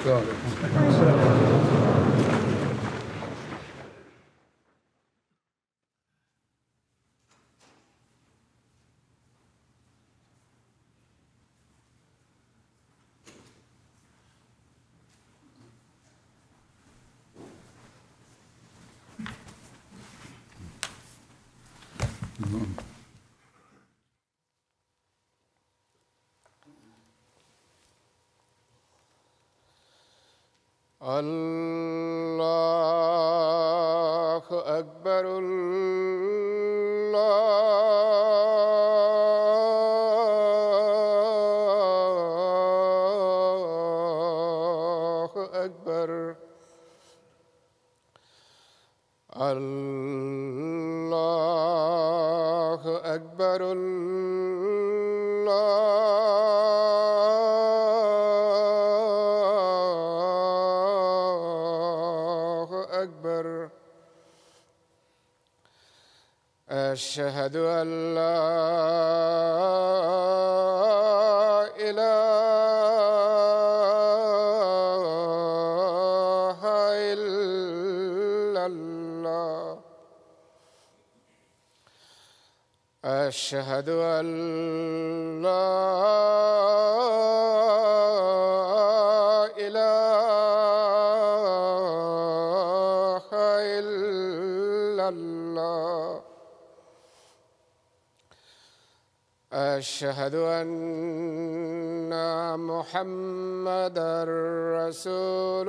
السلام عليكم. الله أكبر الله أكبر الله أكبر الله أكبر أشهد أن لا إله إلا الله أشهد أن لا إله إلا الله أشهد أن محمدًا رسول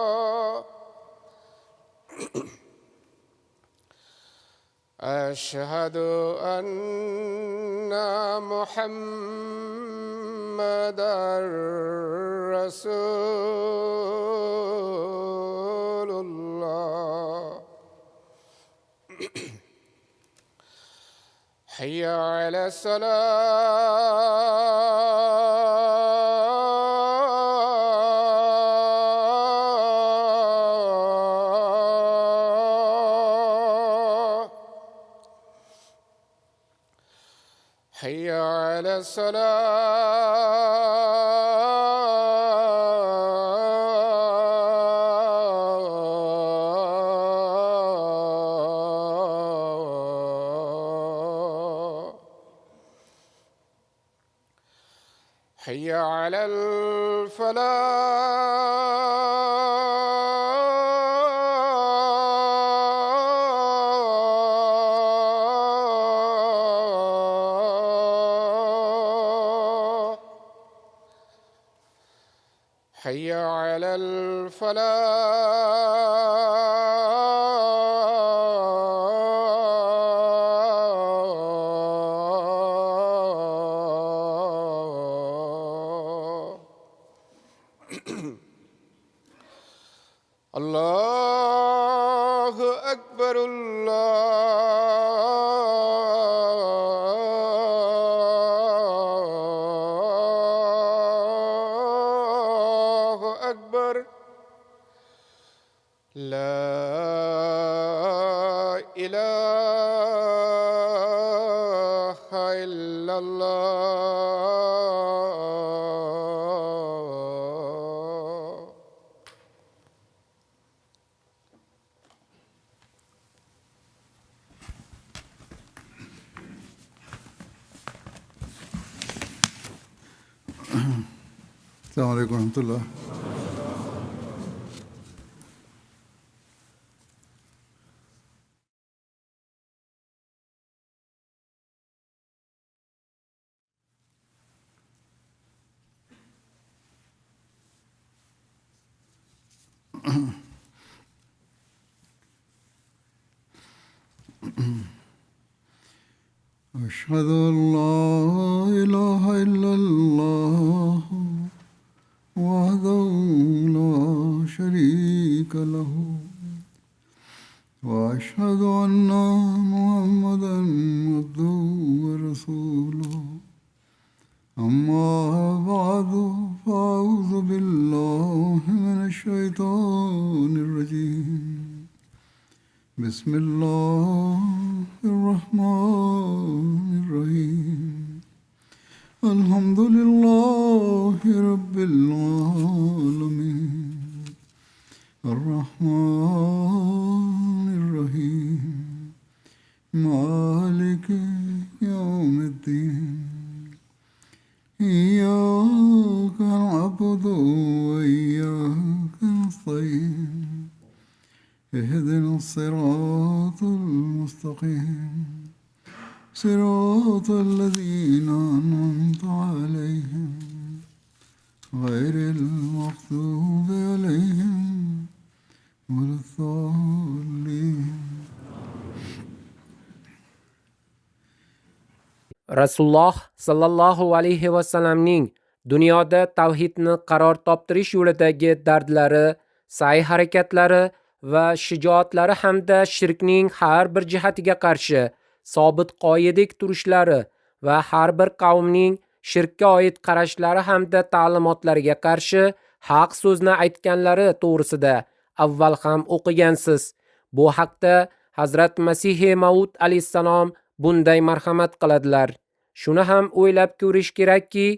الله أشهد أن محمدًا رسول الله حي على الصلاة حي على الصلاة حي على الفلاح حي على الفلاح الله أكبر الله أكبر لا إله إلا الله السلام عليكم ورحمة الله. أشهد أن لا إله إلا الله وحده لا شريك له وأشهد أن محمدًا عبده ورسوله أما بعد فأعوذ بالله من الشيطان الرجيم بسم الله الرحمن الرحيم الحمد لله رب العالمين الرحمن الرحيم مالك يوم الدين إياك نعبد وإياك نستعين اهدنا الصراط المستقيم صراط الذين أنعمت عليهم غير المغضوب عليهم ولا الضالين. Rasululloh sallallohu alayhi vasallamning dunyoda tavhidni qaror toptirish yo'lidagi dardlari, sa'y harakatlari va shijoatlari hamda shirkning har bir jihatiga qarshi sobit qoyadik turishlari va har bir qavmning shirkka oid qarashlari hamda ta'limotlariga qarshi haq so'zni aytganlari to'g'risida avval ham o'qigansiz. Bu haqda Hazrat Masih Maud alayhissalom bunday marhamat qiladilar. Shuni ham o'ylab ko'rish kerakki,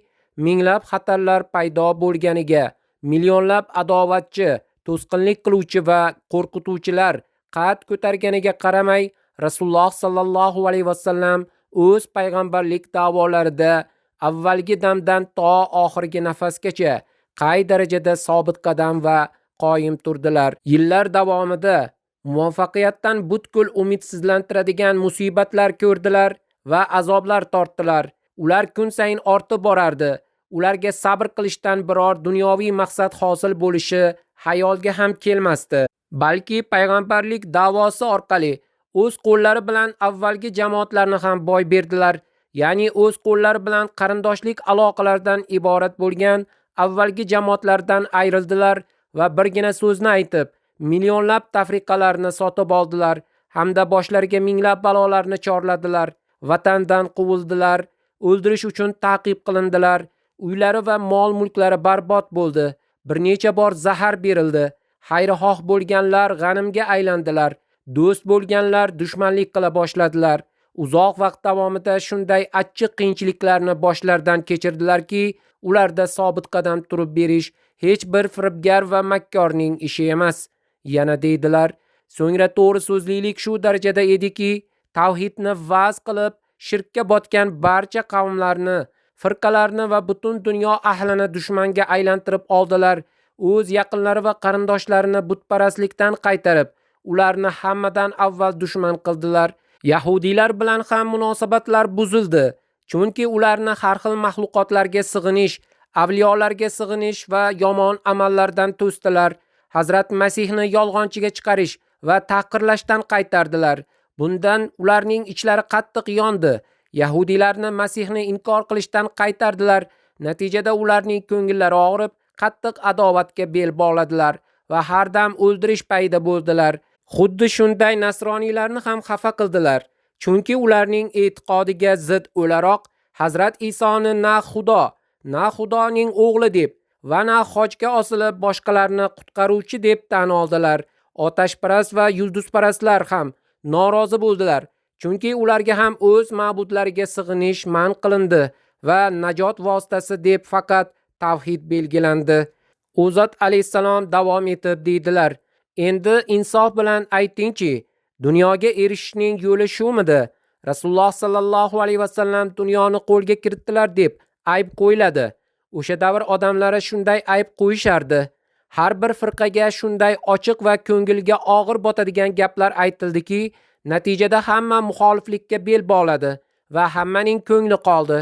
minglab xatarlar paydo bo'lganiga, millionlab adovatchi, to'sqinlik qiluvchi va qo'rqituvchilar qad ko'targaniga qaramay, Rasululloh sallallohu alayhi vasallam o'z payg'ambarlik da'volarida avvalgi damdan to oxirgi nafasgacha qay darajada sobit qadam va qoyim turdilar. Yillar davomida muvaffaqiyatdan butkul umidsizlantiradigan musibatlar ko'rdilar va azoblar tortdilar. Ular kun sayin ortib borardi. Ularga sabr qilishdan biror dunyoviy maqsad hosil bo'lishi xayolga ham kelmasdi. Balki payg'ambarlik da'vosi orqali o'z qo'llari bilan avvalgi jamoatlarni ham boy berdilar. Ya'ni o'z qo'llari bilan qarindoshlik aloqalaridan iborat bo'lgan avvalgi jamoatlardan ayrildilar va birgina so'zni aytib, millionlab tafriqalarni sotib oldilar hamda boshlariga minglab balolarni chorladilar. Vatandan quvildilar, o'ldirish uchun ta'qib qilindilar. Uylari va mol-mulklari barbod bo'ldi. Bir necha bor zahar berildi. Xayrixoh bo'lganlar g'animga aylandilar. Do'st bo'lganlar dushmanlik qila boshladilar. Uzoq vaqt davomida shunday achchiq qiyinchiliklarni boshlaridan kechirdilarki, ularda sobit qadam turib berish hech bir firibgar va makkorning ishi emas. Yana deydilar, so'ngra to'g'ri so'zlilik shu darajada ediki, tavhidni va'z qilib, shirkka botgan barcha qavmlarni, firqalarni va butun dunyo ahlini dushmanga aylantirib oldilar. O'z yaqinlari va qarindoshlarini butparastlikdan qaytarib, ularni hammadan avval dushman qildilar. Yahudiylar bilan ham munosabatlar buzildi. Chunki ularni har xil mahluqotlarga sig'inish, avliyolarga sig'inish va yomon amallardan to'sdilar. Hazrat Masihni yolg'onchiga chiqarish va tahqirlashdan qaytardilar. Bundan ularning ichlari qattiq yondi. Yahudiylarni Masihni inkor qilishdan qaytardilar. Natijada ularning ko'ngillari og'rib, qattiq adovatga bel bog'ladilar va har dam o'ldirish payida bo'ldilar. Xuddi shunday nasroniylarni ham xafa qildilar. Chunki ularning e'tiqodiga zid o'laroq Hazrat Isoni na Xudo, na Xudoning o'g'li deb va na xochga osilib boshqalarni qutqaruvchi deb tan oldilar. Otashparast va yulduzparastlar ham norozi bo'ldilar. Chunki ularga ham o'z ma'budlariga sig'inish man qilindi va najot vositasi deb faqat tavhid belgilandi. U zot alayhissalom davom etib deydilar: Endi insof bilan aytingchi, dunyoga erishishning yo'li shumidi? Rasululloh sallallohu alayhi vasallam dunyoni qo'lga kiritdilar deb ayb qo'yiladi. O'sha davr odamlari shunday ayb qo'yishardi. Har bir firqaga shunday ochiq va ko'ngilga og'ir botadigan gaplar aytildiki, natijada hamma muxoliflikka bel bog'ladi va hammaning ko'ngli qoldi.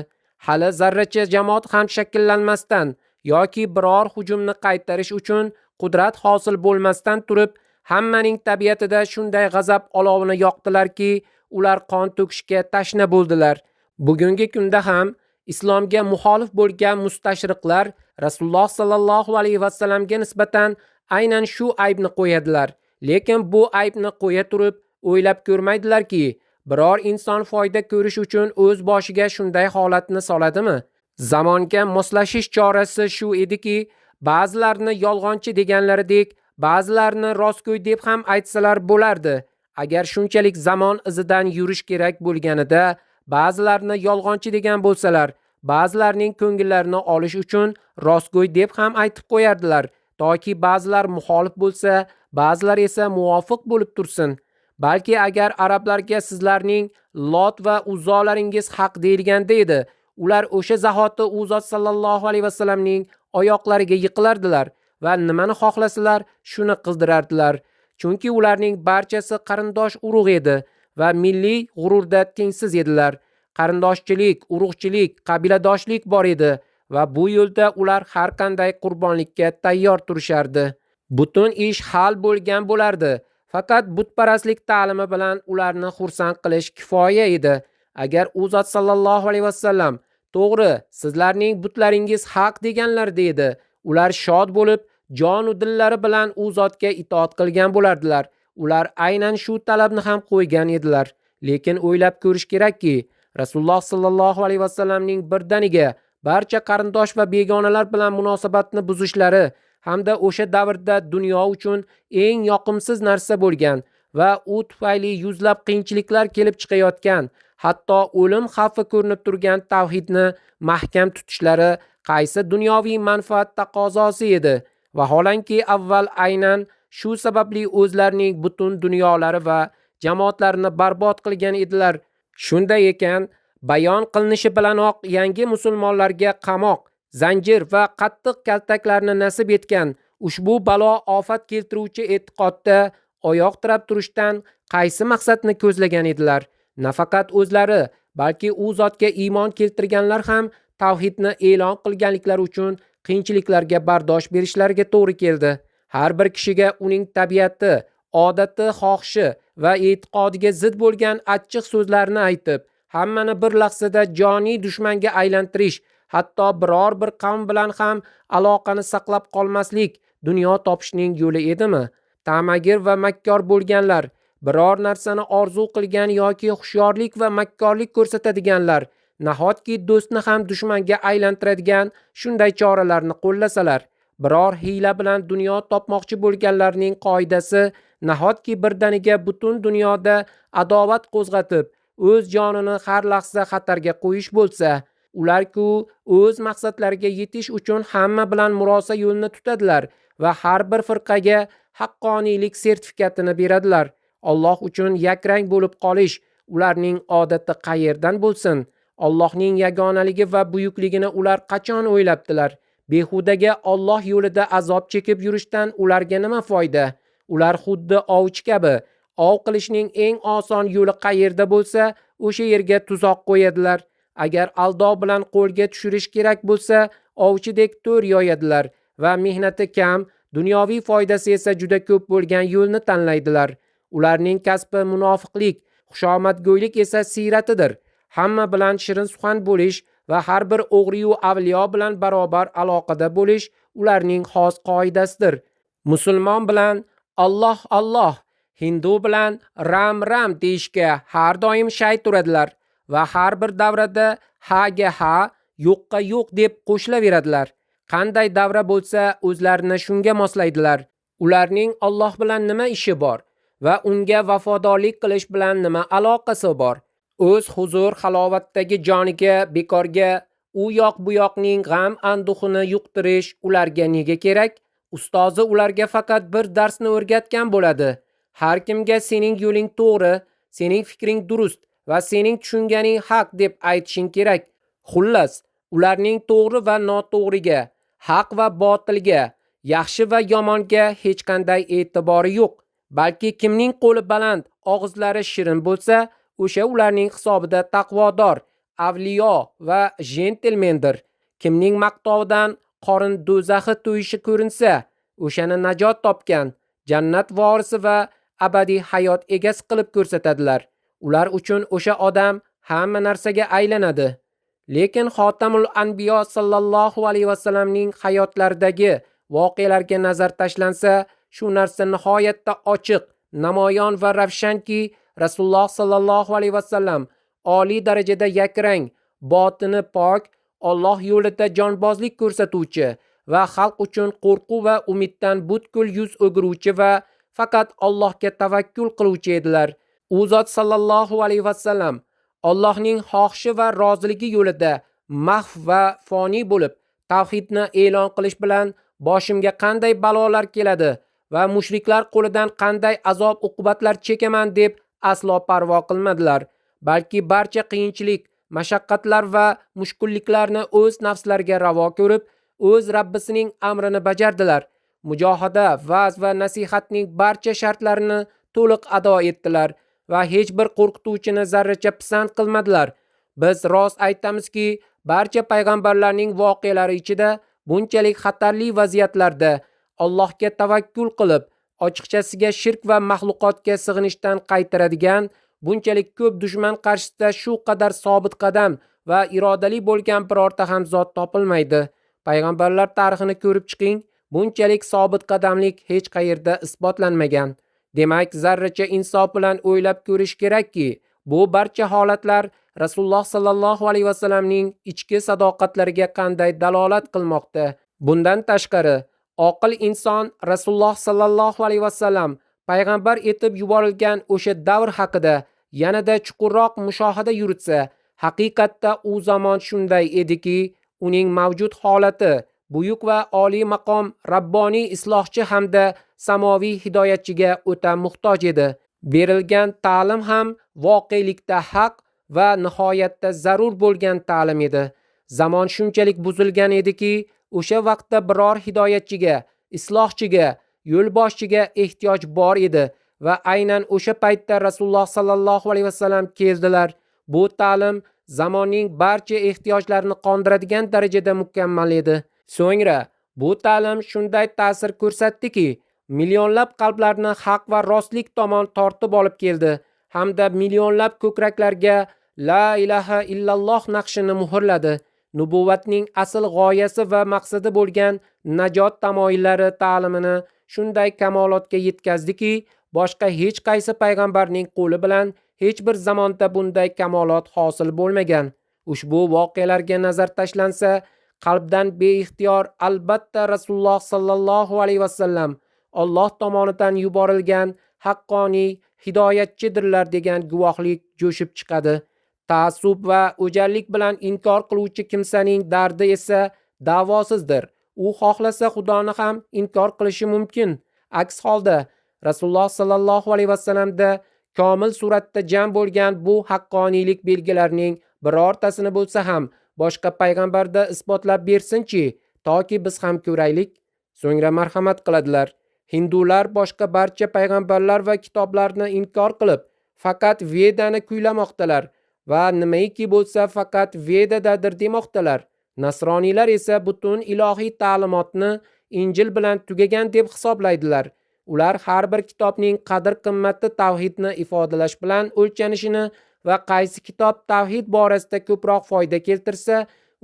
Hali zarracha jamoat ham shakllanmasdan yoki biror hujumni qaytarish uchun qudrat hosil bo'lmasdan turib, hammaning tabiatida shunday g'azab olovini yoqdilarki, ular qon to'kishga tashna bo'ldilar. Bugungi kunda ham islomga muxolif bo'lgan mustashriqlar Rasululloh sallallohu alayhi vasallamga nisbatan aynan shu aybni qo'yadilar. Lekin bu aybni qo'ya turib o'ylab ko'rmaydilarki, biror inson foyda ko'rish uchun o'z boshiga shunday holatni soladimi? Zamonga moslashish chorasi shu ediki, ba'zilarni yolg'onchi deganlaridek, ba'zilarni rostgo'y deb ham aytsalar bo'lardi. Agar shunchalik zamon izidan yurish kerak bo'lganida ba'zilarni yolg'onchi degan bo'lsalar, ba'zilarning ko'ngillarini olish uchun rostgo'y deb ham aytib qo'yardilar, toki ba'zilar muxolif bo'lsa, ba'zilar esa muvofiq bo'lib tursin. Balki agar arablarga sizlarning Lot va Uzzolaringiz haq deyilganda edi, ular o'sha zahoti u zot sallallohu alayhi vasallamning oyoqlariga yiqilardilar va nimani xohlasalar shuni qildirardilar. Chunki ularning barchasi qarindosh urug' edi va milliy g'ururda tengsiz edilar. Qarindoshchilik, urug'chilik, qabiladoshlik bor edi va bu yo'lda ular har qanday qurbonlikka tayyor turishardi. Butun ish hal bo'lgan bo'lardi. Faqat butparastlik ta'limi bilan ularni xursand qilish kifoya edi. Agar u zot sallallohu alayhi vasallam to'g'ri, sizlarning butlaringiz haq deganlar dedi, ular shod bo'lib, jon u dillari bilan u zotga itoat qilgan bo'lardilar. Ular aynan shu talabni ham qo'ygan edilar. Lekin o'ylab ko'rish kerakki, Rasululloh sallallohu alayhi vasallamning birdaniga barcha qarindosh va begonalar bilan munosabatni buzishlari hamda o'sha davrda dunyo uchun eng yoqimsiz narsa bo'lgan va u tufayli yuzlab qiyinchiliklar kelib chiqayotgan, hatto o'lim xavfi ko'rinib turgan tavhidni mahkam tutishlari qaysi dunyoviy manfaat taqozosi edi. Vaholanki avval aynan shu sababli o'zlarining butun dunyolari va jamoatlarini barbod qilgan edilar. Shunday ekan, bayon qilinishi bilanoq yangi musulmonlarga qamoq, zanjir va qattiq kaltaklarni nasib etgan ushbu balo ofat keltiruvchi e'tiqodda oyoq tirab turishdan qaysi maqsadni ko'zlagan edilar? Nafaqat o'zlari, balki u zotga iymon keltirganlar ham tavhidni e'lon qilganliklari uchun qiyinchiliklarga bardosh berishlariga to'g'ri keldi. Har bir kishiga uning tabiati, odati, xohishi va e'tiqodiga zid bo'lgan achchiq so'zlarni aytib, hammani bir lahzada joniy dushmanga aylantirish, hatto biror bir qavm bilan ham aloqani saqlab qolmaslik dunyo topishning yo'li edimi? Ta'magir va makkor bo'lganlar, biror narsani orzu qilgan yoki hushyorlik va makkorlik ko'rsatadiganlar, nahotki do'stni ham dushmanga aylantiradigan shunday choralarni qo'llasalar, biror hiyla bilan dunyo topmoqchi bo'lganlarning qoidasi nahotki birdaniga butun dunyoda adovat qo'zg'atib, o'z jonini har lahza xatarga qo'yish bo'lsa, ular-ku o'z maqsadlariga yetish uchun hamma bilan murosa yo'lni tutadilar va har bir firqaga haqqoniylik sertifikatini beradilar. Alloh uchun yakrang bo'lib qolish ularning odati qayerdan bo'lsin? Allohning yagonaligi va buyukligini ular qachon o'ylabdilar? Behudaga Alloh yo'lida azob chekib yurishdan ularga nima foyda? Ular xuddi ovchi kabi, ov qilishning eng oson yo'li qayerda bo'lsa, o'sha yerga tuzoq qo'yadilar. Agar aldov bilan qo'lga tushirish kerak bo'lsa, ovchidek to'r yoyadilar va mehnati kam, dunyoviy foydasi esa juda ko'p bo'lgan yo'lni tanlaydilar. Ularning kasbi munofiqlik, xushomadgo'ylik esa siyratidir. Hamma bilan shirin suxan bo'lish va har bir o'g'riyu avliyo bilan barobar aloqada bo'lish ularning xos qoidasidir. Musulmon bilan Alloh Alloh, Hindu bilan Ram Ram deyishga har doim shay turadilar va har bir davrada haga ha, yo'qqa yo'q deb qo'shilaveradilar. Qanday davra bo'lsa, o'zlarini shunga moslaydilar. Ularning Alloh bilan nima ishi bor va unga vafodorlik qilish bilan nima aloqasi bor? O'z huzur halovatdagi joniga bekorga u yoq bu yoqning g'am anduhini yuqtirish ularga nega kerak? Ustozi ularga faqat bir darsni o'rgatgan bo'ladi. Har kimga sening yo'ling to'g'ri, sening fikring durust va sening tushunganing haq deb aytishing kerak. Xullas, ularning to'g'ri va noto'g'riga, haq va botilga, yaxshi va yomonga hech qanday e'tibori yo'q. Balki kimning qo'li baland, og'izlari shirin bo'lsa, o'sha ularning hisobida taqvodor, avliyo va jentelmendir. Kimning maqtovidan qorin do'zaxi to'yishi ko'rinsa, o'shani najot topgan, jannat vorisi va abadiy hayot egasi qilib ko'rsatadilar. Ular uchun o'sha odam hamma narsaga aylanadi. Lekin Xotamul Anbiyo sallallohu alayhi vasallamning hayotlaridagi voqealarga nazar tashlansa, shu narsa nihoyatda ochiq, namoyon va ravshanki, Rasululloh sallallohu alayhi vasallam oliy darajada yakrang, botini pok, Alloh yo'lida jonbozlik ko'rsatuvchi va xalq uchun qo'rquv va umiddan butkul yuz o'giruvchi va faqat Allohga tavakkul qiluvchi edilar. U zot sallallohu alayhi vasallam Allohning xohishi va roziligi yo'lida mahv va foni bo'lib, tavhidni e'lon qilish bilan boshimga qanday balolar keladi va mushriklar qo'lidan qanday azob uqubatlar chekaman deb aslo parvo qilmadilar. Balki barcha qiyinchilik, mashaqqatlar va mushkulliklarni o'z nafslariga ravo ko'rib, o'z Rabbisining amrini bajardilar. Mujohada, va'z va nasihatning barcha shartlarini to'liq ado etdilar va hech bir qo'rqituvchini zarracha pisand qilmadilar. Biz rost aytamizki, barcha payg'ambarlarning voqealari ichida bunchalik xatarli vaziyatlarda Allohga tavakkul qilib, ochiqchasiga shirk va maxluqotga sig'inishdan qaytaradigan, bunchalik ko'p dushman qarshisida shu qadar sobit qadam va irodali bo'lgan birorta ham zot topilmaydi. Payg'ambarlar tarixini ko'rib chiqing, bunchalik sobit qadamlik hech qayerda isbotlanmagan. Demak, zarracha insof bilan o'ylab ko'rish kerakki, bu barcha holatlar Rasululloh sallallohu alayhi vasallamning ichki sadoqatlariga qanday dalolat qilmoqda. Bundan tashqari, oqil inson Rasululloh sallallohu alayhi vasallam payg'ambar etib yuborilgan o'sha davr haqida yanada chuqurroq mushohada yuritsa, haqiqatda u zamon shunday ediki, uning mavjud holati buyuk va oliy maqom rabboniy islohchi hamda samoviy hidoyatchiga o'ta muhtoj edi. Berilgan ta'lim ham voqelikda haq va nihoyatda zarur bo'lgan ta'lim edi. Zamon shunchalik buzilgan ediki, o'sha vaqtda biror hidoyatchiga, islohchiga, yo'lboshchiga ehtiyoj bor edi va aynan o'sha paytda Rasululloh sallallohu alayhi vasallam keldilar. Bu ta'lim zamonning barcha ehtiyojlarini qondiradigan darajada mukammal edi. So'ngra bu ta'lim shunday ta'sir ko'rsatdiki, millionlab qalblarni haq va rostlik tomon tortib olib keldi hamda millionlab ko'kraklarga la ilaha illalloh naqshini muhrladi. Nubuvatning asl g'oyasi va maqsadi bo'lgan najot tamoyillari ta'limini shunday kamolotga yetkazdiki, boshqa hech qaysi payg'ambarning qo'li bilan hech bir zamonda bunday kamolot hosil bo'lmagan. Ushbu voqealarga nazar tashlansa, qalbdan beixtiyor albatta Rasululloh sallallohu alayhi vasallam Alloh tomonidan yuborilgan haqqoniy hidoyatchidirlar degan guvohlik jo'shib chiqadi. Ta'assub va o'jarlik bilan inkor qiluvchi kimsaning dardi esa davosizdir. U xohlasa Xudoni ham inkor qilishi mumkin. Aks holda Rasululloh sallallohu alayhi vasallamda komil suratda jam bo'lgan bu haqqoniylik belgilarining birortasini bo'lsa ham boshqa payg'ambarda isbotlab bersinchi, toki biz ham ko'raylik. So'ngra marhamat qiladilar. Hindular boshqa barcha payg'ambarlar va kitoblarni inkor qilib, faqat Vedani kuylamoqdalar va nimaiki bo'lsa faqat Vedadadir demoqdalar. Nasroniylar esa butun ilohiy ta'limotni Injil bilan tugagan deb hisoblaydilar. Ular har bir kitobning qadr-qimmati tavhidni ifodalash bilan o'lchanishini va qaysi kitob tavhid borasida ko'proq foyda keltirsa,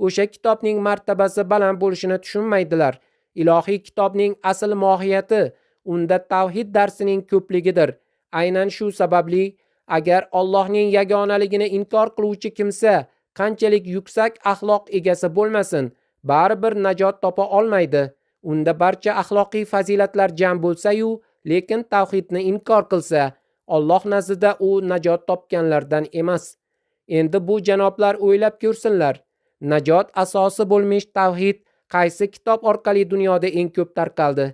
o'sha kitobning martabasi baland bo'lishini tushunmaydilar. Ilohiy kitobning asl mohiyati unda tavhid darsining ko'pligidir. Aynan shu sababli agar Allohning yagonaligini inkor qiluvchi kimsa qanchalik yuksak axloq egasi bo'lmasin, baribir najot topa olmaydi. Unda barcha axloqiy fazilatlar jam bo'lsa-yu, lekin tavhidni inkor qilsa, Alloh nazdida u najot topganlardan emas. Endi bu janoblar o'ylab ko'rsinlar. Najot asosi bo'lmish tavhid qaysi kitob orqali dunyoda eng ko'p tarqaldi?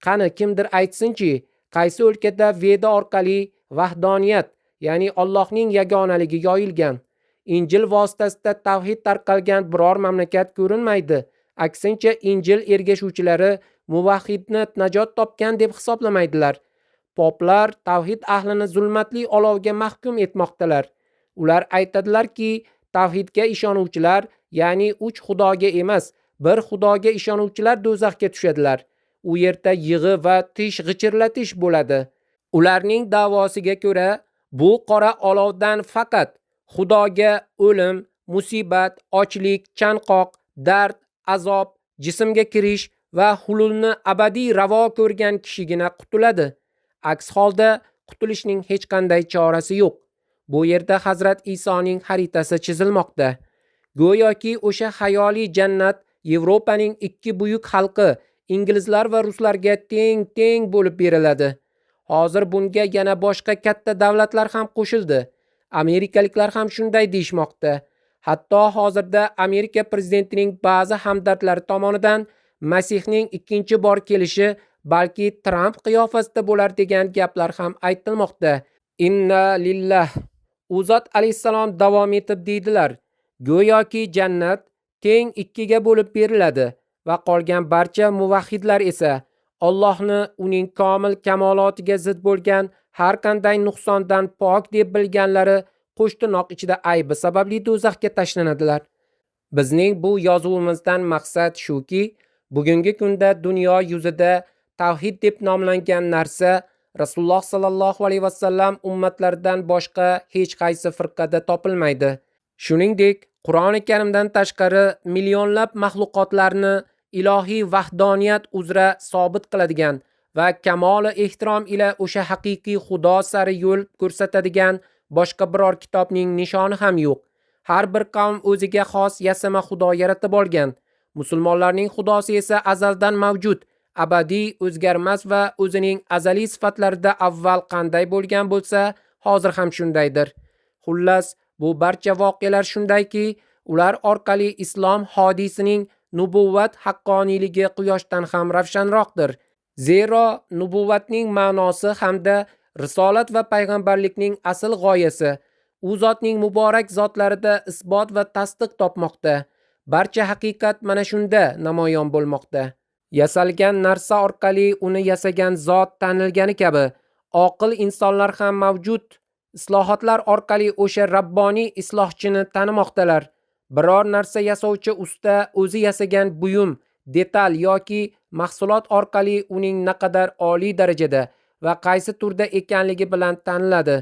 Qani kimdir aytsinchi, qaysi o'lkada Veda orqali vahdoniyat, ya'ni Allohning yagonaligi yoyilgan? Injil vositasida tavhid tarqalgan biror mamlakat ko'rinmaydi. Aksincha, Injil ergashuvchilari muvahhidni najot topgan deb hisoblamaydilar. Poplar tavhid ahlini zulmatli olovga mahkum etmoqdalar. Ular aytadilarki, tavhidga ishonuvchilar, ya'ni 3 xudoga emas, bir xudoga ishonuvchilar do'zaxga tushadilar. U yerda yig'i va tish g'ichirlatish bo'ladi. Ularning da'vosiga ko'ra, bu qora olovdan faqat xudoga o'lim, musibat, ochlik, chanqoq, dard, azob, jismga kirish va hululni abadiy ravo ko'rgan kishigina qutuladi. Aks holda qutulishning hech qanday chorasi yo'q. Bu yerda Hazrat Isoning xaritasi chizilmoqda. Go'yoki o'sha xayoliy jannat Yevropaning 2 buyuk xalqi, inglizlar va ruslarga teng-teng bo'lib beriladi. Hozir bunga yana boshqa katta davlatlar ham qo'shildi. Amerikaliklar ham shunday deyishmoqda. Hatto hozirda Amerika prezidentining ba'zi hamdardlari tomonidan Masihning ikkinchi bor kelishi balki Tramp qiyofasida bo'lar degan gaplar ham aytilmoqda. Inna lillah. U zot alayhissalom davom etib deydilar: go'yoki jannat teng ikkiga bo'lib beriladi va qolgan barcha muvahhidlar esa Allohni uning komil kamolotiga zid bo'lgan har qanday nuqsondan pok deb bilganlari qo'shtirnoq ichida aybi sababli do'zaxga tashlanadilar. Bizning bu yozuvimizdan maqsad shuki, bugungi kunda dunyo yuzida tavhid deb nomlangan narsa Rasululloh sallallohu alayhi vasallam ummatlaridan boshqa hech qaysi firqada topilmaydi. Shuningdek, Qur'oni Karimdan tashqari millionlab maxluqotlarni ilohiy vahdoniyat uzra sobit qiladigan va kamoli ehtirom ila o'sha haqiqiy Xudo sari yo'l ko'rsatadigan boshqa biror kitobning nishoni ham yo'q. Har bir qavm o'ziga xos yasama xudo yaratib olgan. Musulmonlarning xudosi esa azaldan mavjud, abadiy, o'zgarmas va o'zining azaliy sifatlarida avval qanday bo'lgan bo'lsa, hozir ham shundaydir. Xullas, bu barcha voqealar shundayki, ular orqali islom hodisining nubuvvat haqqoniyligi quyoshdan ham ravshanroqdir. Zero nubuvvatning ma'nosi hamda risolat va payg'ambarlikning asl g'oyasi u zotning muborak zotlarida isbot va tasdiq topmoqda. Barcha haqiqat mana shunda namoyon bo'lmoqda. Yasalgan narsa orqali uni yasagan zot tanilgani kabi, oqil insonlar ham mavjud islohotlar orqali o'sha rabboniy islohchini tanimoqdalar. Biror narsa yasovchi usta o'zi yasagan buyum, detal yoki mahsulot orqali uning naqadar oliy darajada va qaysi turda ekanligi bilan taniladi.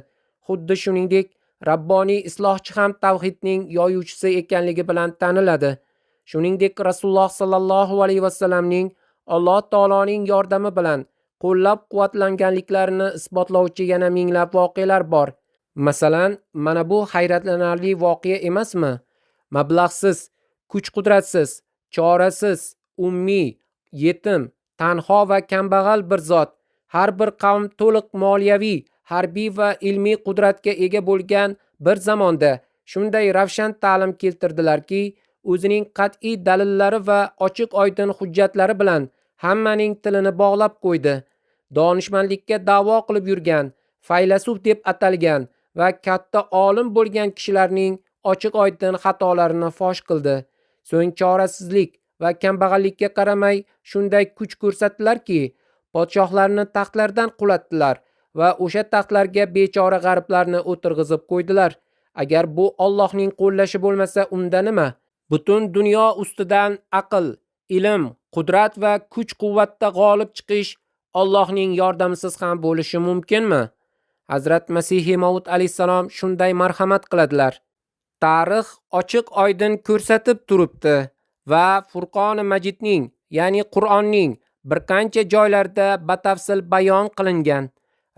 Xuddi shuningdek, rabboniy islohchi ham tavhidning yoyuvchisi ekanligi bilan taniladi. Shuningdek, Rasululloh sallallohu alayhi vasallamning Alloh taoloning yordami bilan qo'llab-quvvatlanganliklarini isbotlovchi yana minglab voqealar bor. Masalan, mana bu hayratlanarli voqea emasmi? Mablag'siz, kuch-qudratsiz, chorasiz, ummiy, yetim, tanho va kambag'al bir zot, har bir qavm to'liq moliyaviy, harbiy va ilmiy qudratga ega bo'lgan bir zamonda shunday ravshan ta'lim keltirdilarki, o'zining qat'iy dalillari va ochiq oydin hujjatlari bilan hammaning tilini bog'lab qo'ydi. Donishmandlikka da'vo qilib yurgan, faylasuf deb atalgan va katta olim bo'lgan kishilarning ochiq oydin xatolarini fosh qildi. So'ng chorasizlik va kambag'allikka qaramay shunday kuch ko'rsatdilarki, podshohlarni taxtlardan qulatdilar va o'sha taxtlarga bechora g'arblarni o'tirg'izib qo'ydilar. Agar bu Allohning qo'llashi bo'lmasa, unda nima? Butun dunyo ustidan aql, ilm, qudrat va kuch-quvvatda g'olib chiqish Allohning yordamisiz ham bo'lishi mumkinmi? Hazrat Masih Maud alayhisalom shunday marhamat qiladilar. Tarix ochiq oydin ko'rsatib turibdi va Furqoni Majidning, ya'ni Qur'onning bir qancha joylarda batafsil bayon qilingan.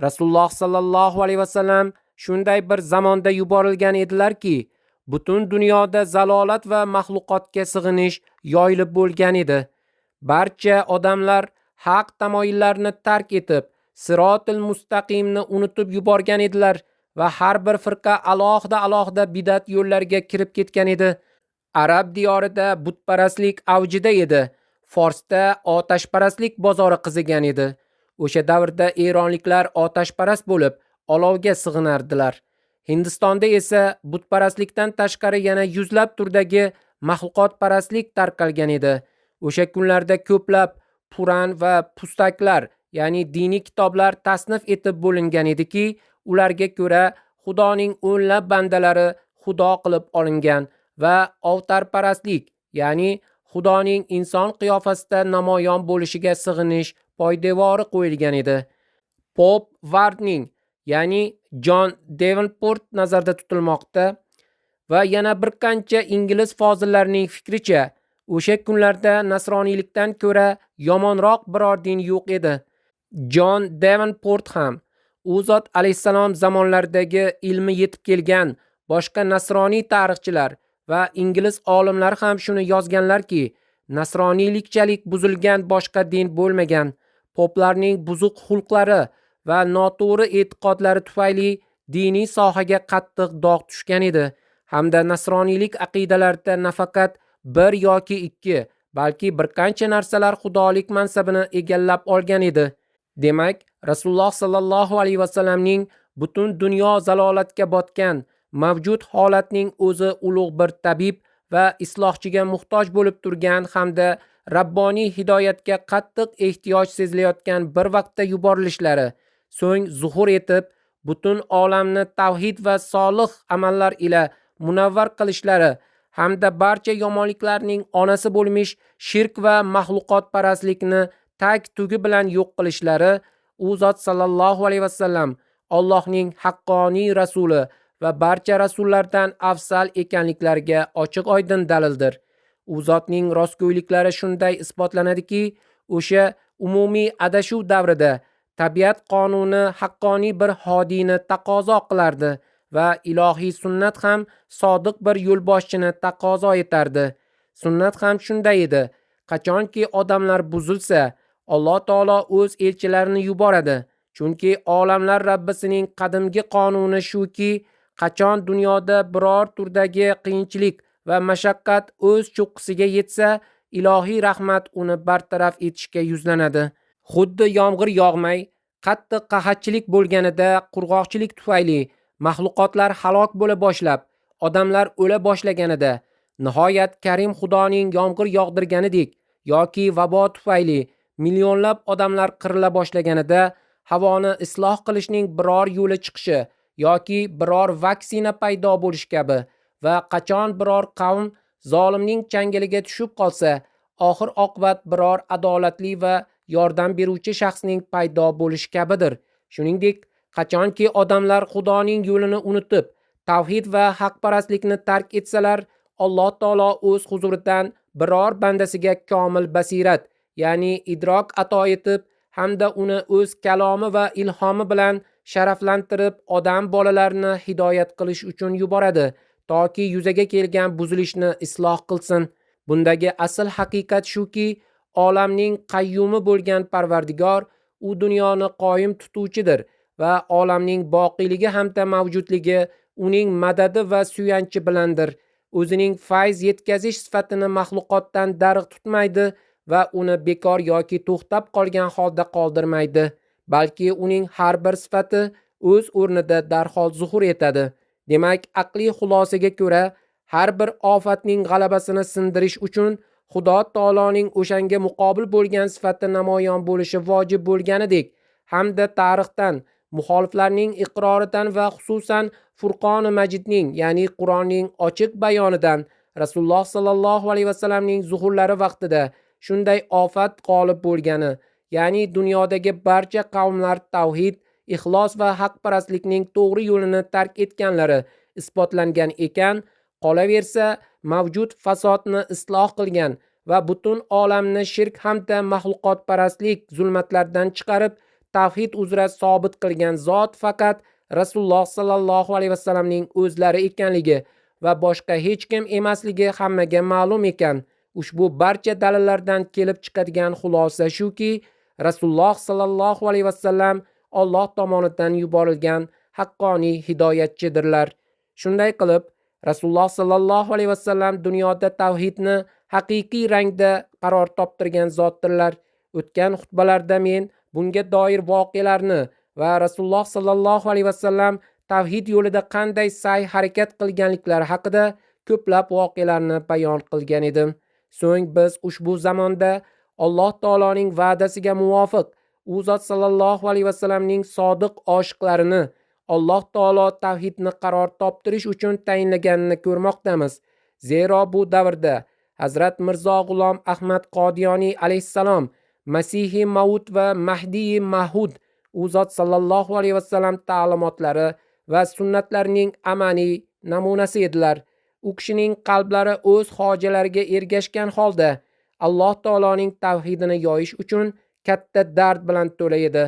Rasululloh sallallohu alayhi vasallam shunday bir zamonda yuborilgan edilarki, butun dunyoda zalolat va maxluqotga sig'inish yoyilib bo'lgan edi. Barcha odamlar haq tamoyillarni tark etib, sirotil mustaqimni unutib yuborgan edilar va har bir firqa alohida bidat yo'llariga kirib ketgan edi. Arab diyorida butparastlik avjida edi. Forsda otashparastlik bozori qizigan edi. O'sha davrda eronliklar otashparast bo'lib, olovga sig'inardilar. Hindistonda esa butparastlikdan tashqari yana yuzlab turdagi maxluqotparastlik tarqalgan edi. O'sha kunlarda ko'plab Puran va pustaklar, ya'ni diniy kitoblar tasnif etib bo'lingan ediki, ularga ko'ra Xudoning o'nlab bandalari xudo qilib olingan va ovtarparastlik, ya'ni Xudoning inson qiyofasida namoyon bo'lishiga sig'inish poydevori qo'yilgan edi. Pop Wardning, ya'ni John Davenport nazarda tutilmoqda va yana bir qancha ingliz fozillarining fikricha, o'sha kunlarda nasroniylikdan ko'ra yomonroq biror din yo'q edi. John Davenport ham u zot alayhissalom zamonlaridagi ilmi yetib kelgan boshqa nasroniy tarixchilar va ingliz olimlar ham shuni yozganlarki, nasroniylikchalik buzilgan boshqa din bo'lmagan. Poplarning buzuq xulqlari va noto'g'ri e'tiqodlari tufayli diniy sohaga qattiq dog' tushgan edi, hamda nasroniylik aqidalarida nafaqat bir yoki ikki, balki bir qancha narsalar xudolik mansabini egallab olgan edi. Demak, Rasululloh sallallohu alayhi vasallamning butun dunyo zalolatga botgan mavjud holatning o'zi ulug' bir tabib va islohchiga muhtoj bo'lib turgan hamda rabboniy hidoyatga qattiq ehtiyoj sezilayotgan bir vaqtda yuborilishlari, so'ng zuhur etib butun olamni tavhid va solih amallar ila munavvar qilishlari hamda barcha yomonliklarning onasi bo'lmish shirk va maxluqotparastlikni tag tugi bilan yo'q qilishlari u zot sallallohu alayhi vasallam Allohning haqqoniy rasuli va barcha rasullardan afzal ekanliklariga ochiq oydin dalildir. U zotning rostgo'yliklari shunday isbotlanadiki, o'sha umumiy adashuv davrida tabiat qonuni haqqoniy bir hodiyni taqozo qilardi va ilohiy sunnat ham sodiq bir yo'lboshchini taqozo etardi. Sunnat ham shunday edi. Qachonki odamlar buzilsa, Alloh taolo o'z elchilarini yuboradi. Chunki olamlar Rabbisining qadimgi qonuni shuki, qachon dunyoda biror turdagi qiyinchilik va mashaqqat o'z cho'qqisiga yetsa, ilohiy rahmat uni bartaraf etishga yuzlanadi. Xuddi yomg'ir yog'may, qattiq qahatchilik bo'lganida qurg'oqchilik tufayli maxluqotlar halok bo'la boshlab, odamlar o'la boshlaganida, nihoyat Karim Xudoning yomg'ir yog'dirganidek yoki vabo tufayli millionlab odamlar qirila boshlaganida, havoni isloh qilishning biror yo'li chiqishi yoki biror vaksina paydo bo'lishi kabi va qachon biror qavm zolimning changaliga tushib qolsa, oxir oqibat biror adolatli va yordam beruvchi shaxsning paydo bo'lishi kabidir. Shuningdek, qachonki odamlar Xudoning yo'lini unutib, tavhid va haqparastlikni tark etsalar, Alloh taolo o'z huzuridan biror bandasiga komil basirat, ya'ni idrok ato etib, hamda uni o'z kalomi va ilhomi bilan sharaflantirib odam bolalarini hidoyat qilish uchun yuboradi, toki yuzaga kelgan buzilishni isloh qilsin. Bundagi asl haqiqat shuki, olamning qayyumi bo'lgan Parvardigor u dunyoni qoyim tutuvchidir va olamning boqiyligi hamda mavjudligi uning madadi va suyanchi bilandir. O'zining fayz yetkazish sifatini maxluqotdan darig' tutmaydi va uni bekor yoki to'xtab qolgan holda qoldirmaydi, balki uning har bir sifati o'z o'rnida darhol zuhur etadi. Demak, aqliy xulosaga ko'ra, har bir ofatning g'alabasini sindirish uchun Xudo taoloning o'shanga muqobil bo'lgan sifati namoyon bo'lishi vojib bo'lganidek, hamda tarixdan, muxoliflarning iqroridan va xususan Furqoni Majidning, ya'ni Qur'onning ochiq bayonidan Rasululloh sallallohu alayhi vasallamning zuhurlari vaqtida shunday ofat g'olib bo'lgani, ya'ni dunyodagi barcha qavmlar tavhid, ixlos va haqparastlikning to'g'ri yo'lini tark etganlari isbotlangan ekan, qolaversa mavjud fasodni isloh qilgan va butun olamni shirk hamda maxluqotparastlik zulmatlaridan chiqarib tavhid uzra sobit qilgan zot faqat Rasululloh sallallohu alayhi vasallamning o'zlari ekanligi va boshqa hech kim emasligi hammaga ma'lum ekan. Ushbu barcha dalillardan kelib chiqadigan xulosa shuki, Rasululloh sallallohu alayhi vasallam Alloh tomonidan yuborilgan haqqoniy hidoyatchidirlar. Shunday qilib, Rasululloh sallallohu alayhi vasallam dunyoda tavhidni haqiqiy rangda qaror toptirgan zotdirlar. O'tgan xutbalarda men bunga doir voqealarni va Rasululloh sallallohu alayhi vasallam tavhid yo'lida qanday sa'y harakat qilganliklari haqida ko'plab voqealarni bayon qilgan edim. So'ng biz ushbu zamonda Alloh taoloning va'dasiga muvofiq u zot sallallohu alayhi vasallamning sodiq oshiqlarini Alloh taolo tavhidni qaror toptirish uchun tayinlaganini ko'rmoqdamiz. Zero bu davrda Hazrat Mirzo G'ulom Ahmad Qodiyoniy alayhissalom, Masihi Maud va Mahdi Mahud u zot sallallohu alayhi vasallam ta'limotlari va sunnatlarining amaliy namunasi edilar. U kishining qalblari o'z hojalariga ergashgan holda Alloh taoloning tavhidini yoyish uchun katta dard bilan to'la edi.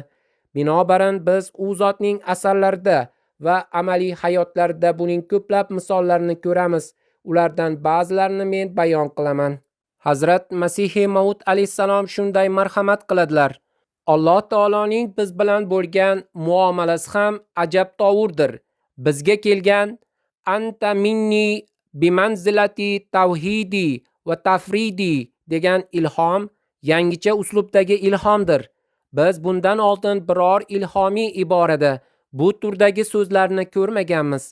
Binobarin biz u zotning asarlarida va amaliy hayotlarida buning ko'plab misollarini ko'ramiz. Ulardan ba'zilarini men bayon qilaman. Hazrat Masihi Maud alayhissalom shunday marhamat qiladilar: Alloh taoloning biz bilan bo'lgan muomalasi ham ajabtovurdir. Bizga kelgan anta minni bimanzilati tavhidi va tafridi degan ilhom yangicha uslubdagi ilhomdir. Biz bundan oldin biror ilhomiy iborada bu turdagi so'zlarni ko'rmaganmiz.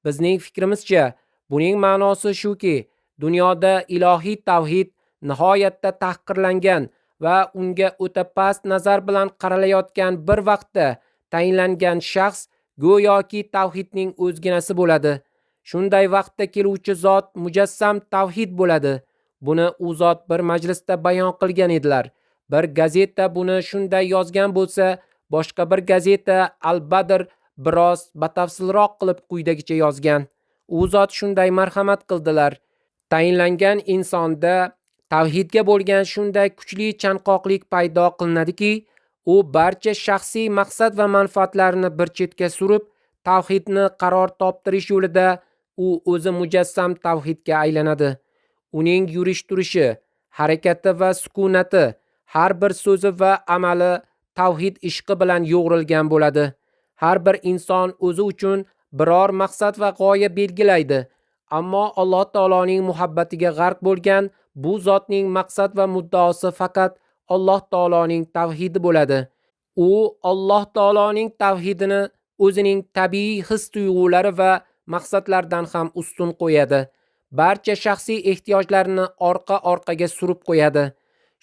Bizning fikrimizcha buning ma'nosi shuki, dunyoda ilohiy tavhid nihoyatda tahqirlangan va unga o'ta past nazar bilan qaralayotgan bir vaqtda tayinlangan shaxs go'yoki tavhidning o'zginasi bo'ladi. Shunday vaqtda keluvchi zot mujassam tavhid bo'ladi. Buni u zot bir majlisda bayon qilgan edilar. Bir gazeta buni shunday yozgan bo'lsa, boshqa bir gazeta Al-Badr biroz batafsilroq qilib quyidagicha yozgan. U zot shunday marhamat qildilar: tayinlangan insonda tavhidga bo'lgan shunday kuchli chanqoqlik paydo qilinadiki, u barcha shaxsiy maqsad va manfaatlarini bir chetga surib, tavhidni qaror toptirish yo'lida u o'zi mujassam tavhidga aylanadi. Uning yurish-turishi, harakati va sukunati, har bir so'zi va amali tavhid ishqi bilan yo'g'rilgan bo'ladi. Har bir inson o'zi uchun biror maqsad va g'oya belgilaydi, ammo Alloh taoloning muhabbatiga g'arq bo'lgan bu zotning maqsad va muddaosi faqat Alloh taoloning tavhidi bo'ladi. U Alloh taoloning tavhidini o'zining tabiiy his-tuyg'ulari va maqsadlardan ham ustun qo'yadi. Barcha shaxsiy ehtiyojlarini orqaga surib qo'yadi.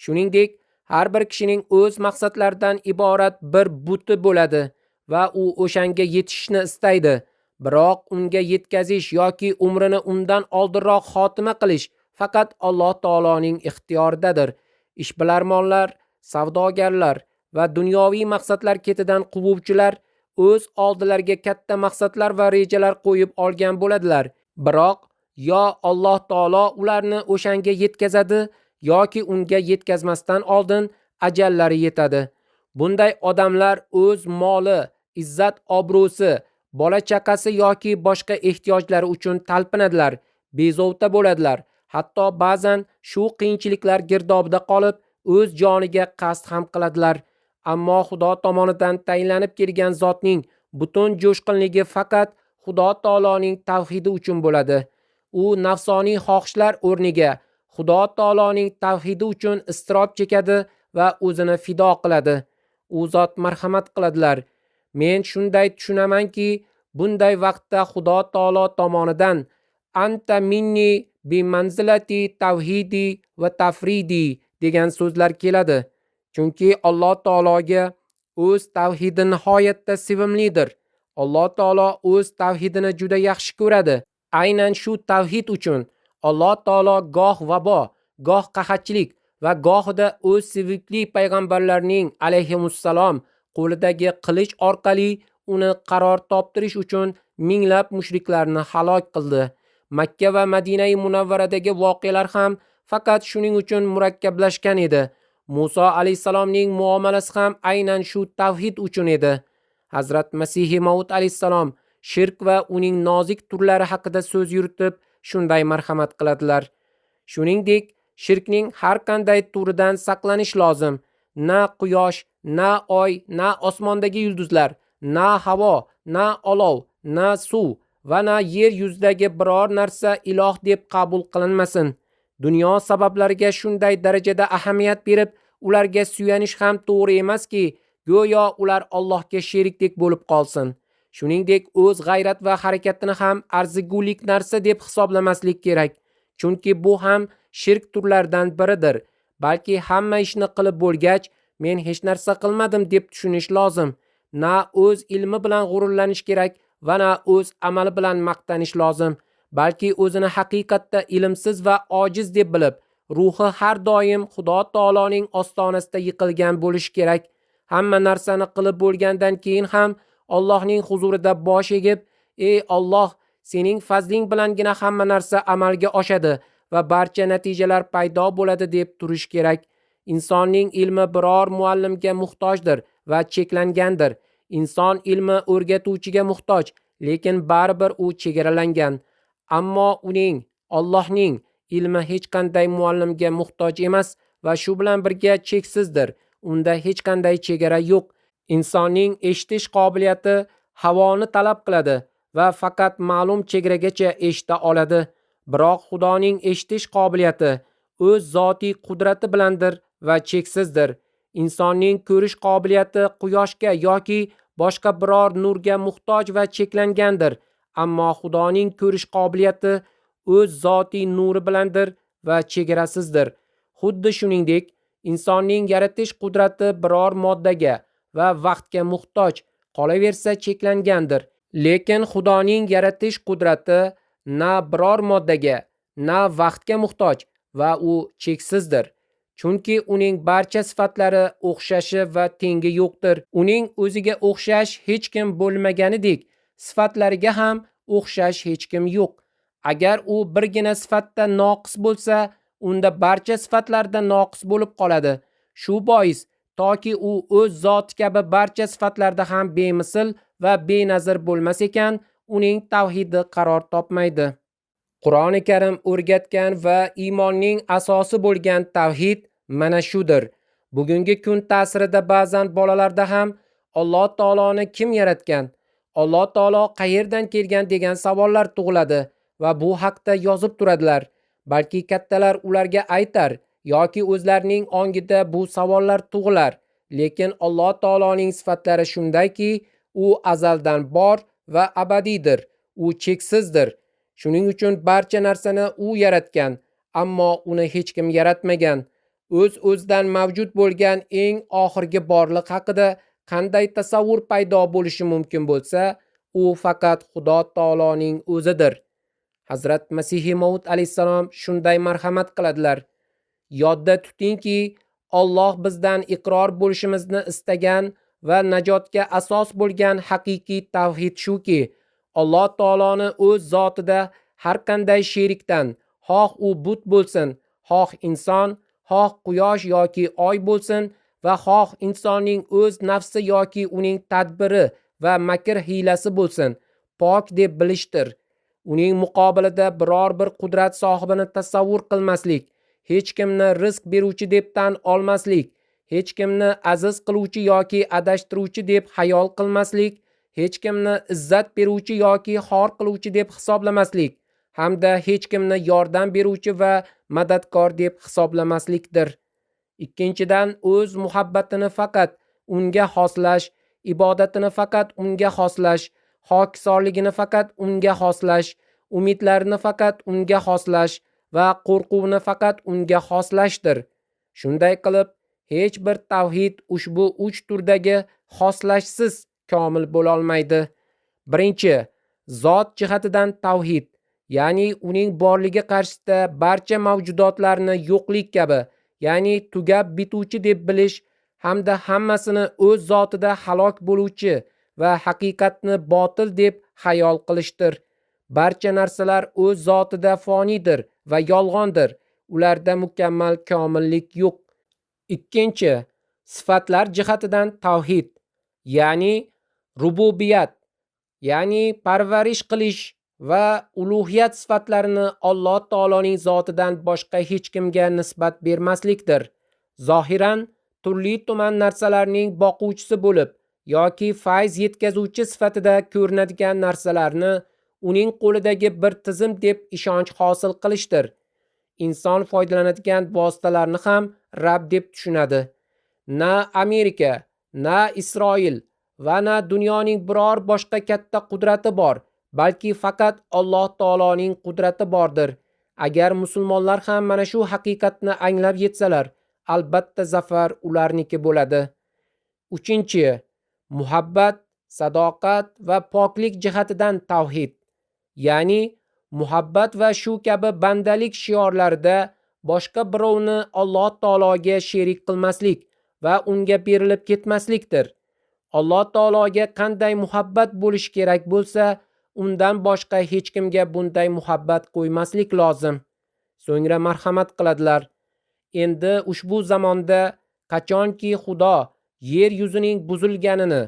Shuningdek, har bir kishining o'z maqsadlaridan iborat bir buti bo'ladi va u o'shanga yetishishni istaydi. Biroq unga yetkazish yoki umrini undan oldinroq xotima qilish faqat Alloh taoloning ixtiyoridadir. Ishbilarmonlar, savdogarlar va dunyoviy maqsadlar ketidan quvuvchilar o'z oldilariga katta maqsadlar va rejalar qo'yib olgan bo'ladilar. Biroq yo Alloh taolo ularni o'shanga yetkazadi yoki unga yetkazmasdan oldin ajallari yetadi. Bunday odamlar o'z moli, izzat, obro'si, bola chaqasi yoki boshqa ehtiyojlari uchun talpinadilar, bezovta bo'ladilar. Hatto ba'zan shu qiyinchiliklar girdobida qolib, o'z joniga qasd ham qiladilar. Ammo Xudo tomonidan tayinlanib kelgan zotning butun jo'shqinligi faqat Xudo taoloning tavhidi uchun bo'ladi. U nafsoniy xohishlar o'rniga Xudo taoloning tavhidi uchun iztirob chekadi va o'zini fido qiladi. U zot marhamat qiladilar: men shunday tushunamanki, bunday vaqtda Xudo taolo tomonidan anta minni bi manzilati tavhidi va tafridi degan so'zlar keladi. Chunki Alloh taologa o'z tavhidi nihoyatda sevimlidir. Alloh taolo o'z tavhidini juda yaxshi ko'radi. Aynan shu tavhid uchun Alloh taolo goh vabo, goh qahatchilik va gohida o'z sevimli payg'ambarlarning alayhimussalom qo'lidagi qilich orqali uni qaror toptirish uchun minglab mushriklarni halok qildi. Makka va Madina Munavvaradagi voqealar ham faqat shuning uchun murakkablashgan edi. Muso alayhisalomning muomalasi ham aynan shu tavhid uchun edi. Hazrat Masihi Maud alayhisalom shirk va uning nozik turlari haqida so'z yuritib, shunday marhamat qiladilar: shuningdek, shirkning har qanday turidan saqlanish lozim. Na quyosh, na oy, na osmondagi yulduzlar, na havo, na olov, na suv va na yer yuzidagi biror narsa iloh deb qabul qilinmasin. Dunyo sabablariga shunday darajada ahamiyat berib, ularga suyanish ham to'g'ri emaski, go'yo ular Allohga sherikdek bo'lib qolsin. Shuningdek, o'z g'ayrat va harakatini ham arzigulik narsa deb hisoblamaslik kerak. Chunki bu ham shirk turlaridan biridir. Balki hamma ishni qilib bo'lgach, men hech narsa qilmadim deb tushunish lozim. Na o'z ilmi bilan g'ururlanish kerak va na o'z amali bilan maqtanish lozim. Balki o'zini haqiqatda ilmsiz va ojiz deb bilib, ruhi har doim Xudo taoloning ostonasida yiqilgan bo'lishi kerak. Hamma narsani qilib bo'lgandan keyin ham Allohning huzurida bosh egib, ey Alloh, sening fazling bilangina hamma narsa amalga oshadi va barcha natijalar paydo bo'ladi deb turish kerak. Insonning ilmi biror muallimga muhtojdir va cheklangandir. Inson ilmi o'rgatuvchiga muhtoj, lekin baribir u chegaralangan. Ammo uning, Allohning ilmi hech qanday muallimga muhtoj emas va shu bilan birga cheksizdir. unda hech qanday chegara yo'q. Insonning eshitish qobiliyati havoni talab qiladi va faqat ma'lum chegaragacha eshita oladi. Biroq Xudoning eshitish qobiliyati o'z zotiy qudrati bilandir va cheksizdir. Insonning ko'rish qobiliyati quyoshga yoki boshqa biror nurga muhtoj va cheklangandir. Ammo Xudoning ko'rish qobiliyati o'z zotiy nuri bilandir va chegarasizdir. Xuddi shuningdek, insonning yaratish qudrati biror moddaga va vaqtga muhtoj, qolaversa cheklangandir. Lekin Xudoning yaratish qudrati na biror moddaga, na vaqtga muhtoj va u cheksizdir. Chunki uning barcha sifatlari o'xshashi va tengi yo'qdir. Uning o'ziga o'xshash hech kim bo'lmaganidek, sifatlariga ham o'xshash hech kim yo'q. Agar u birgina sifatda noqis bo'lsa, unda barcha sifatlarda noqis bo'lib qoladi. Shu bois, toki u o'z zoti kabi barcha sifatlarda ham bemisl va benazir bo'lmas ekan, uning tavhidi qaror topmaydi. Qur'oni Karim o'rgatgan va iymonning asosi bo'lgan tavhid mana shudir. Bugungi kun ta'sirida ba'zan bolalarda ham Alloh taoloni kim yaratgan? Alloh taolo qayerdan kelgan degan savollar tug'iladi va bu haqda yozib turadilar. Balki kattalar ularga aytar yoki o'zlarining ongida bu savollar tug'ilar. Lekin Alloh taoloning sifatlari shundayki, u azaldan bor va abadiydir. U cheksizdir. Shuning uchun barcha narsani u yaratgan, ammo uni hech kim yaratmagan. O'z-o'zidan mavjud bo'lgan eng oxirgi borliq haqida qanday tasavvur paydo bo'lishi mumkin bo'lsa, u faqat Xudo taoloning o'zidir. Hazrat Masih Maud alayhisalom shunday marhamat qiladilar: Yodda tutingki, Alloh bizdan iqror bo'lishimizni istagan va najotga asos bo'lgan haqiqiy tavhid shuki, Alloh taoloni o'z zotida har qanday sherikdan, xoh u but bo'lsin, xoh inson, xoh quyosh yoki oy bo'lsin va xoh insonning o'z nafsi yoki uning tadbiri va makr hiylasi bo'lsin, pok deb bilishdir. Uning muqobilida biror bir qudrat sohibini tasavvur qilmaslik, hech kimni rizq beruvchi deb tan olmaslik, hech kimni aziz qiluvchi yoki adashtiruvchi deb xayol qilmaslik, hech kimni izzat beruvchi yoki xor qiluvchi deb hisoblamaslik, hamda hech kimni yordam beruvchi va madadkor deb hisoblamaslikdir. Ikkinchidan, o'z muhabbatini faqat unga xoslash, ibodatini faqat unga xoslash, xokisorligini faqat unga xoslash, umidlarini faqat unga xoslash va qo'rquvni faqat unga xoslashdir. Shunday qilib, hech bir tavhid ushbu 3 turdagi xoslashsiz komil bo'la olmaydi. Birinchi, zot jihatidan tavhid, ya'ni uning borligi qarshisida barcha mavjudotlarni yo'qlik kabi, ya'ni tugab bituvchi deb bilish hamda hammasini o'z zotida halok bo'luvchi va haqiqatni botil deb xayol qilishdir. Barcha narsalar o'z zotida fonidir va yolg'ondir. Ularda mukammal komillik yo'q. Ikkinchi, sifatlar jihatidan tavhid, ya'ni rububiyat, ya'ni parvarish qilish va ulug'iyat sifatlarini Alloh taoloning zotidan boshqa hech kimga nisbat bermaslikdir. Zohiran turli tuman narsalarning boquvchisi bo'lib yoki fayz yetkazuvchi sifatida ko'rinadigan narsalarni uning qo'lidagi bir tizim deb ishonch hosil qilishdir. Inson foydalanadigan vositalarni ham Rabb deb tushunadi. Na Amerika, na Isroil va na dunyoning biror boshqa katta qudrati bor, balki faqat Alloh taoloning qudrati bordir. Agar musulmonlar ham mana shu haqiqatni anglab yetsalar, albatta zafar ularniki bo'ladi. Uchinchi, muhabbat, sadoqat va poklik jihatidan tavhid, ya'ni muhabbat va shu kabi bandalik shiorlarida boshqa birovni Alloh taologa sherik qilmaslik va unga berilib ketmaslikdir. Alloh taologa qanday muhabbat bo'lishi kerak bo'lsa, undan boshqa hech kimga bunday muhabbat qo'ymaslik lozim. So'ngra marhamat qiladilar: Endi ushbu zamonda qachonki Xudo yer yuzining buzilganini,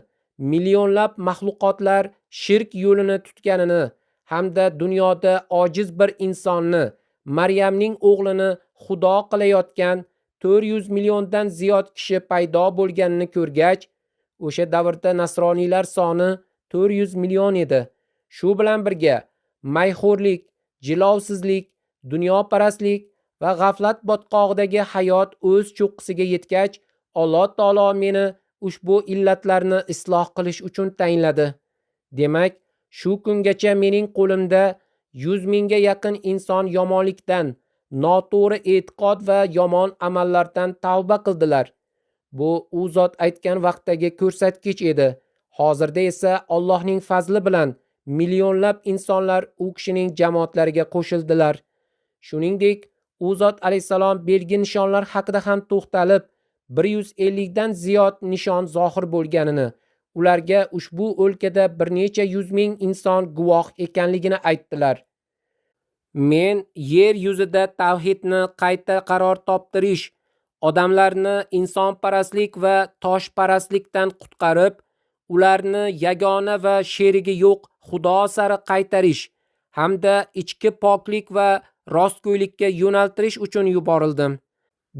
millionlab maxluqotlar shirk yo'lini tutganini hamda dunyoda ojiz bir insonni, Maryamning o'g'lini Xudo qilayotgan, 400 milliondan ziyod kishi paydo bo'lganini ko'rgach, o'sha davrda nasroniylar soni 400 million edi. Shu bilan birga mayxo'rlik, jilovsizlik, dunyoparastlik va g'aflat botqog'idagi hayot o'z cho'qqisiga yetgach, Alloh taolo meni ushbu illatlarni isloh qilish uchun tayinladi. Demak, shu kungacha mening qo'limda 100 mingga yaqin inson yomonlikdan, noto'g'ri e'tiqod va yomon amallardan tavba qildilar. Bu u zot aytgan vaqtdagi ko'rsatkich edi. Hozirda esa Allohning fazli bilan millionlab insonlar u kishining jamoatlariga qo'shildilar. Shuningdek, u zot alayhisalom belgi nishonlar haqida ham to'xtalib, 150 dan ziyod nishon zohir bo'lganini, ularga ushbu o'lkada bir necha 100 ming inson guvoh ekanligini aytdilar. Men yer yuzida tavhidni qayta qaror toptirish, odamlarni insonparastlik va toshparastlikdan qutqarib, ularni yagona va sherigi yo'q Xudo sari qaytarish hamda ichki poklik va rostgo'ylikka yo'naltirish uchun yuborildim.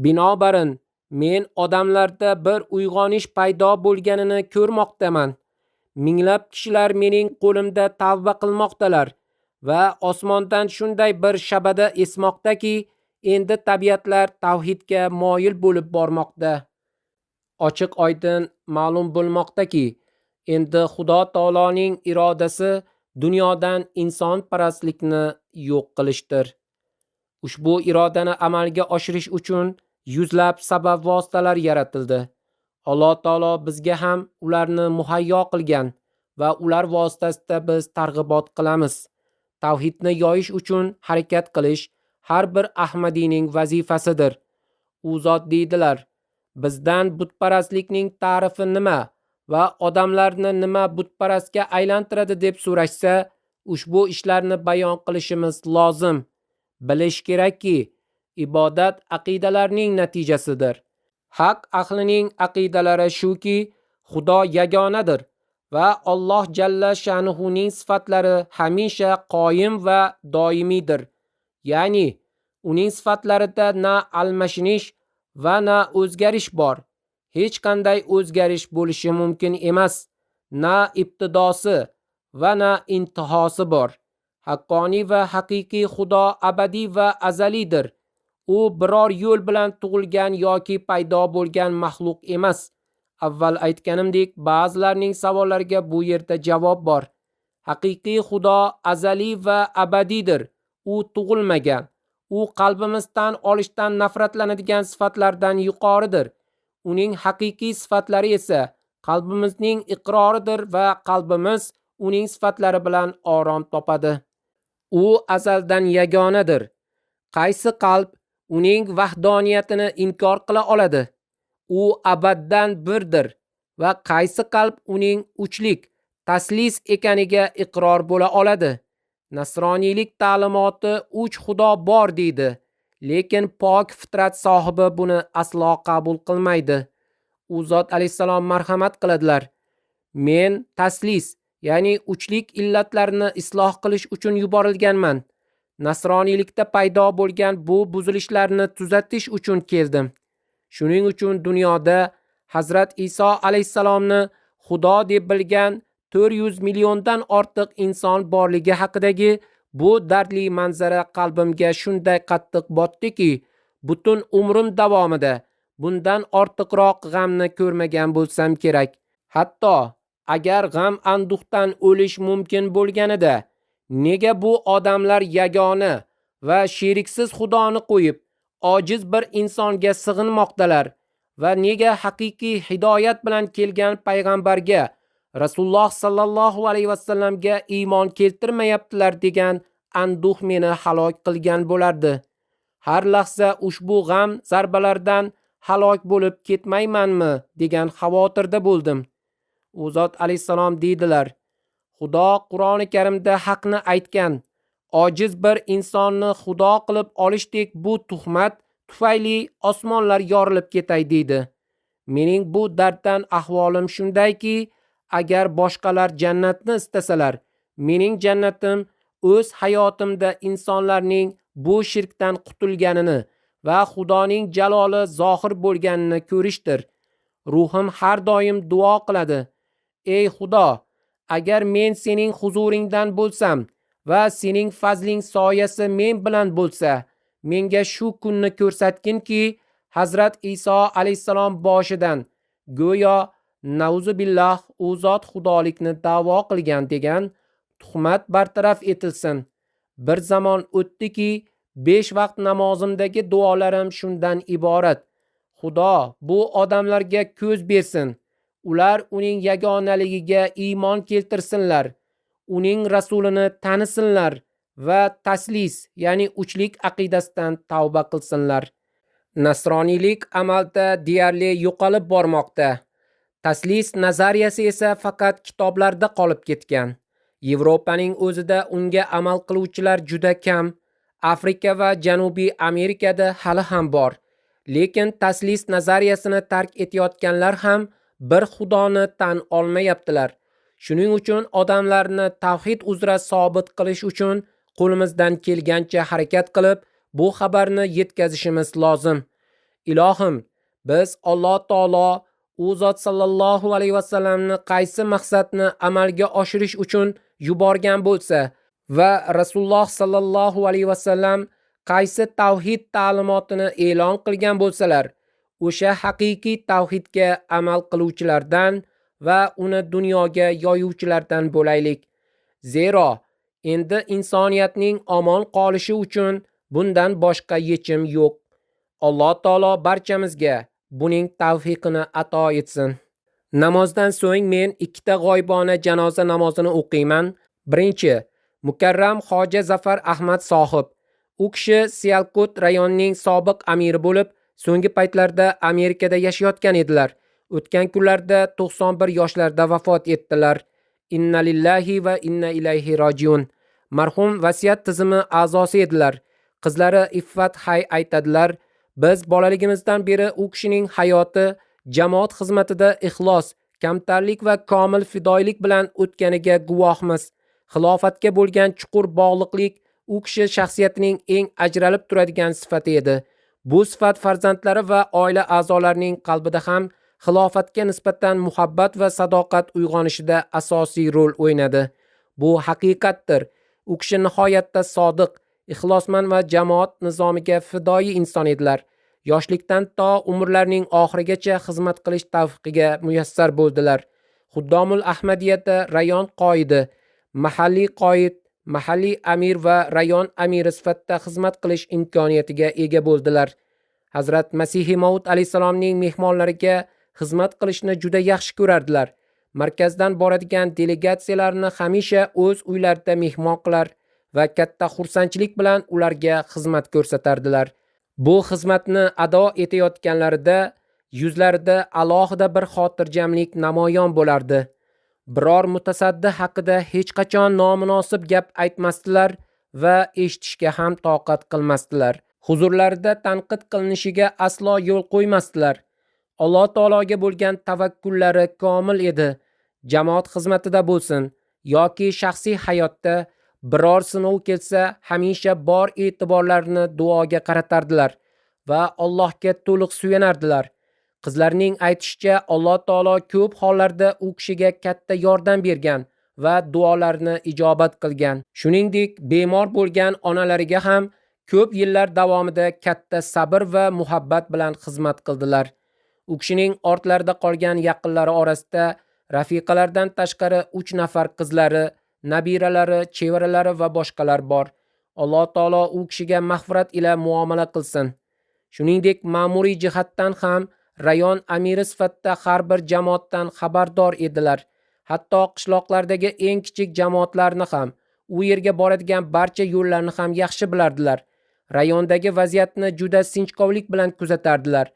Binobarin, men odamlarda bir uyg'onish paydo bo'lganini ko'rmoqdaman. Minglab kishilar mening qo'limda tavba qilmoqdalar va osmondan shunday bir shabada esmoqdaki, endi tabiatlar tavhidga moyil bo'lib bormoqda. Ochiq oydin ma'lum bo'lmoqdaki, endi Xudo taoloning irodasi dunyodan insonparastlikni yo'q qilishdir. Ushbu irodani amalga oshirish uchun yuzlab sabab vositalar yaratildi. Alloh taolo bizga ham ularni muhayyo qilgan va ular vositasida biz targ'ibot qilamiz. Tavhidni yoyish uchun harakat qilish har bir ahmadiyning vazifasidir. U zot deydilar: bizdan butparastlikning ta'rifi nima va odamlarni nima butparastga aylantiradi deb so'rashsa, ushbu ishlarni bayon qilishimiz lozim. Bilish kerakki, ibodat aqidalarning natijasidir. Haq ahlining aqidalari shuki, Xudo yagonadir va Alloh jalla sha'nuhuning sifatlari hamisha qoyim va doimiydir. Ya'ni, uning sifatlarida na almashinish va na o'zgarish bor. Hech qanday o'zgarish bo'lishi mumkin emas. Na ibtidosi va na intihosi bor. Haqqoniy va haqiqiy Xudo abadiy va azalidir. U biror yo'l bilan tug'ilgan yoki paydo bo'lgan maxluq emas. Avval aytganimdek, ba'zilarning savollariga bu yerda javob bor. Haqiqiy Xudo azaliy va abadiydir. U tug'ilmagan. U qalbimiz tan olishdan nafratlanadigan sifatlardan yuqoridir. Uning haqiqiy sifatlari esa qalbimizning iqroridir va qalbimiz uning sifatlari bilan orom topadi. U azaldan yagonadir. Qaysi qalb uning vahdoniyatini inkor qila oladi? U abaddan birdir va qaysi qalb uning uchlik, taslis ekaniga iqror bo'la oladi? Nasroniylik ta'limoti 3 Xudo bor deydi, lekin pok fitrat sohibi buni aslo qabul qilmaydi. U zot alayhisalom marhamat qiladilar: men taslis, ya'ni uchlik illatlarini isloh qilish uchun yuborilganman. Nasroniylikda paydo bo'lgan bu buzilishlarni tuzatish uchun keldim. Shuning uchun dunyoda Hazrat Iso alayhisalomni Xudo deb bilgan 400 milliondan ortiq inson borligi haqidagi bu dardli manzara qalbimga shunday qattiq botdiki, butun umrim davomida bundan ortiqroq g'amni ko'rmagan bo'lsam kerak. Hatto agar g'am anduhdan o'lish mumkin bo'lganida, nega bu odamlar yagona va sheriksiz Xudoni qo'yib, ojiz bir insonga sig'inmoqdalar va nega haqiqiy hidoyat bilan kelgan payg'ambarga, Rasululloh sallallohu alayhi vasallamga iymon keltirmayaptilar degan anduh meni halok qilgan bo'lardi. Har lahza ushbu g'am zarbalaridan halok bo'lib ketmaymanmi degan xavotirda bo'ldim. U zot alayhisalom deydilar: Xudo Qur'oni Karimda haqni aytgan. Ojiz bir insonni Xudo qilib olishdek bu tuhmat tufayli osmonlar yorilib ketay deydi. Mening bu darddan ahvolim shundayki, agar boshqalar jannatni istasalar, mening jannatim o'z hayotimda insonlarning bu shirkdan qutulganini va Xudoning jaloli zohir bo'lganini ko'rishdir. Ruhim har doim duo qiladi: ey Xudo, agar men sening huzuringdan bo'lsam va sening fazling soyasi men bilan bo'lsa, menga shu kunni ko'rsatginki, Hazrat Iso alayhissalom boshidan go'yo nauzubillah u zot xudolikni da'vo qilgan degan tuhmat bartaraf etilsin. Bir zamon o'tdiki, 5 vaqt namozimdagi duolarim shundan iborat: Xudo bu odamlarga ko'z bersin, ular uning yagonaligiga iymon keltirsinlar, uning rasulini tanisinlar va taslis, ya'ni uchlik aqidasidan tavba qilsinlar. Nasroniylik amalda deyarli yo'qolib bormoqda. Taslis nazariyasi esa faqat kitoblarda qolib ketgan. Yevropaning o'zida unga amal qiluvchilar juda kam. Afrika va Janubiy Amerikada hali ham bor. Lekin taslis nazariyasini tark etayotganlar ham bir xudoni tan olmayaptilar. Shuning uchun odamlarni tavhid uzra sobit qilish uchun qo'limizdan kelgancha harakat qilib, bu xabarni yetkazishimiz lozim. Ilohim, biz Alloh taolo u zot sallallohu alayhi vasallamni qaysi maqsadni amalga oshirish uchun yuborgan bo'lsa va Rasululloh sallallohu alayhi vasallam qaysi tavhid ta'limotini e'lon qilgan bo'lsalar, o'sha haqiqiy tavhidga amal qiluvchilardan va uni dunyoga yoyuvchilardan bo'laylik. Zero endi insoniyatning omon qolishi uchun bundan boshqa yechim yo'q. Alloh taolo barchamizga buning tavfiqini ato etsin. Namozdan so'ng men 2 ta g'oybona janoza namozini o'qiyman. Birinchi, Mukarram Hoji Zafar Ahmad sohib. U kishi Sialkot rayonining sobiq amiri bo'lib, so'nggi paytlarda Amerikada yashayotgan edilar. O'tgan kunlarda 91 yoshlarida vafot etdilar. Inna lillahi va inna ilayhi rojiun. Marhum vasiyat tizimi a'zosi edilar. Qizlari Iffat Hay aytadilar: biz bolaligimizdan beri u kishining hayoti jamoat xizmatida ixlos, kamtarlik va komil fidoyilik bilan o'tganiga guvohmiz. Xilofatga bo'lgan chuqur bog'liqlik u kishi shaxsiyatining eng ajralib turadigan sifati edi. Bu sifat farzandlari va oila a'zolarining qalbida ham xilofatga nisbatan muhabbat va sadoqat uyg'onishida asosiy rol o'ynadi. Bu haqiqatdir. U kishi nihoyatda sodiq, ixlosmand va jamoat nizomiga fidoyi inson edilar. Yoshlikdan to umrlarining oxirigacha xizmat qilish tavfiqiga muyassar bo'ldilar. Xuddomul Ahmadiyatda rayon qoidi, mahalliy qoid, mahalliy amir va rayon amiri sifatida xizmat qilish imkoniyatiga ega bo'ldilar. Hazrat Masihi Maud alayhisalomning mehmonlariga xizmat qilishni juda yaxshi ko'rardilar. Markazdan boradigan delegatsiyalarni hamisha o'z uylarida mehmon qilar va katta xursandchilik bilan ularga xizmat ko'rsatardilar. Bu xizmatni ado etayotganlarida yuzlarida alohida bir xotirjamlik namoyon bo'lardi. Biror mutasaddi haqida hech qachon nomunosib gap aytmasdilar va eshitishga ham toqat qilmasdilar. Huzurlarida tanqid qilinishiga aslo yo'l qo'ymasdilar. Alloh taologa bo'lgan tavakkullari komil edi. Jamoat xizmatida bo'lsin yoki shaxsiy hayotda biror sinov kelsa, hamisha bor e'tiborlarini duoga qaratardilar va Allohga to'liq suyanardilar. Qizlarining aytishicha, Alloh taolo ko'p hollarda u kishiga katta yordam bergan va duolarini ijobat qilgan. Shuningdek, bemor bo'lgan onalariga ham ko'p yillar davomida katta sabr va muhabbat bilan xizmat qildilar. U kishining ortlarida qolgan yaqinlari orasida rafiqalardan tashqari 3 nafar qizlari, nabiralari, chevaralari va boshqalar bor. Alloh taolo u kishiga mag'firat ila muomala qilsin. Shuningdek, ma'muriy jihatdan ham rayon amiri sifatida har bir jamoatdan xabardor edilar. Hatto qishloqlardagi eng kichik jamoatlarni ham, u yerga boradigan barcha yo'llarni ham yaxshi bilardilar. Rayondagi vaziyatni juda sinchkovlik bilan kuzatardilar.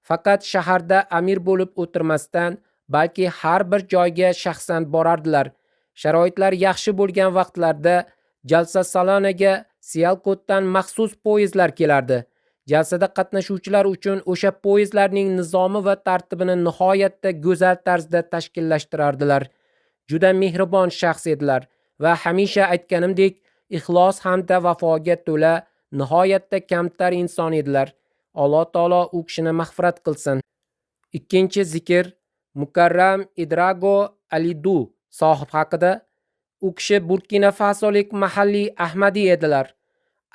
Faqat shaharda amir bo'lib o'tirmasdan, balki har bir joyga shaxsan borardilar. Sharoitlar yaxshi bo'lgan vaqtlarda jalsa salonaga Sialkotdan maxsus poyezdlar kelardi. Jalsada qatnashuvchilar uchun o'sha poyezdlarning nizomi va tartibini nihoyatda go'zal tarzda tashkillashtirardilar. Juda mehribon shaxs edilar va hamisha aytganimdek, ixlos hamda vafoga to'la nihoyatda kamtar inson edilar. Alloh taolo u kishini mag'firat qilsin. Ikkinchi zikr Mukarram Idrago Alidu sohib haqida. U kishi Burkina Fasolik mahalliy Ahmadi edilar.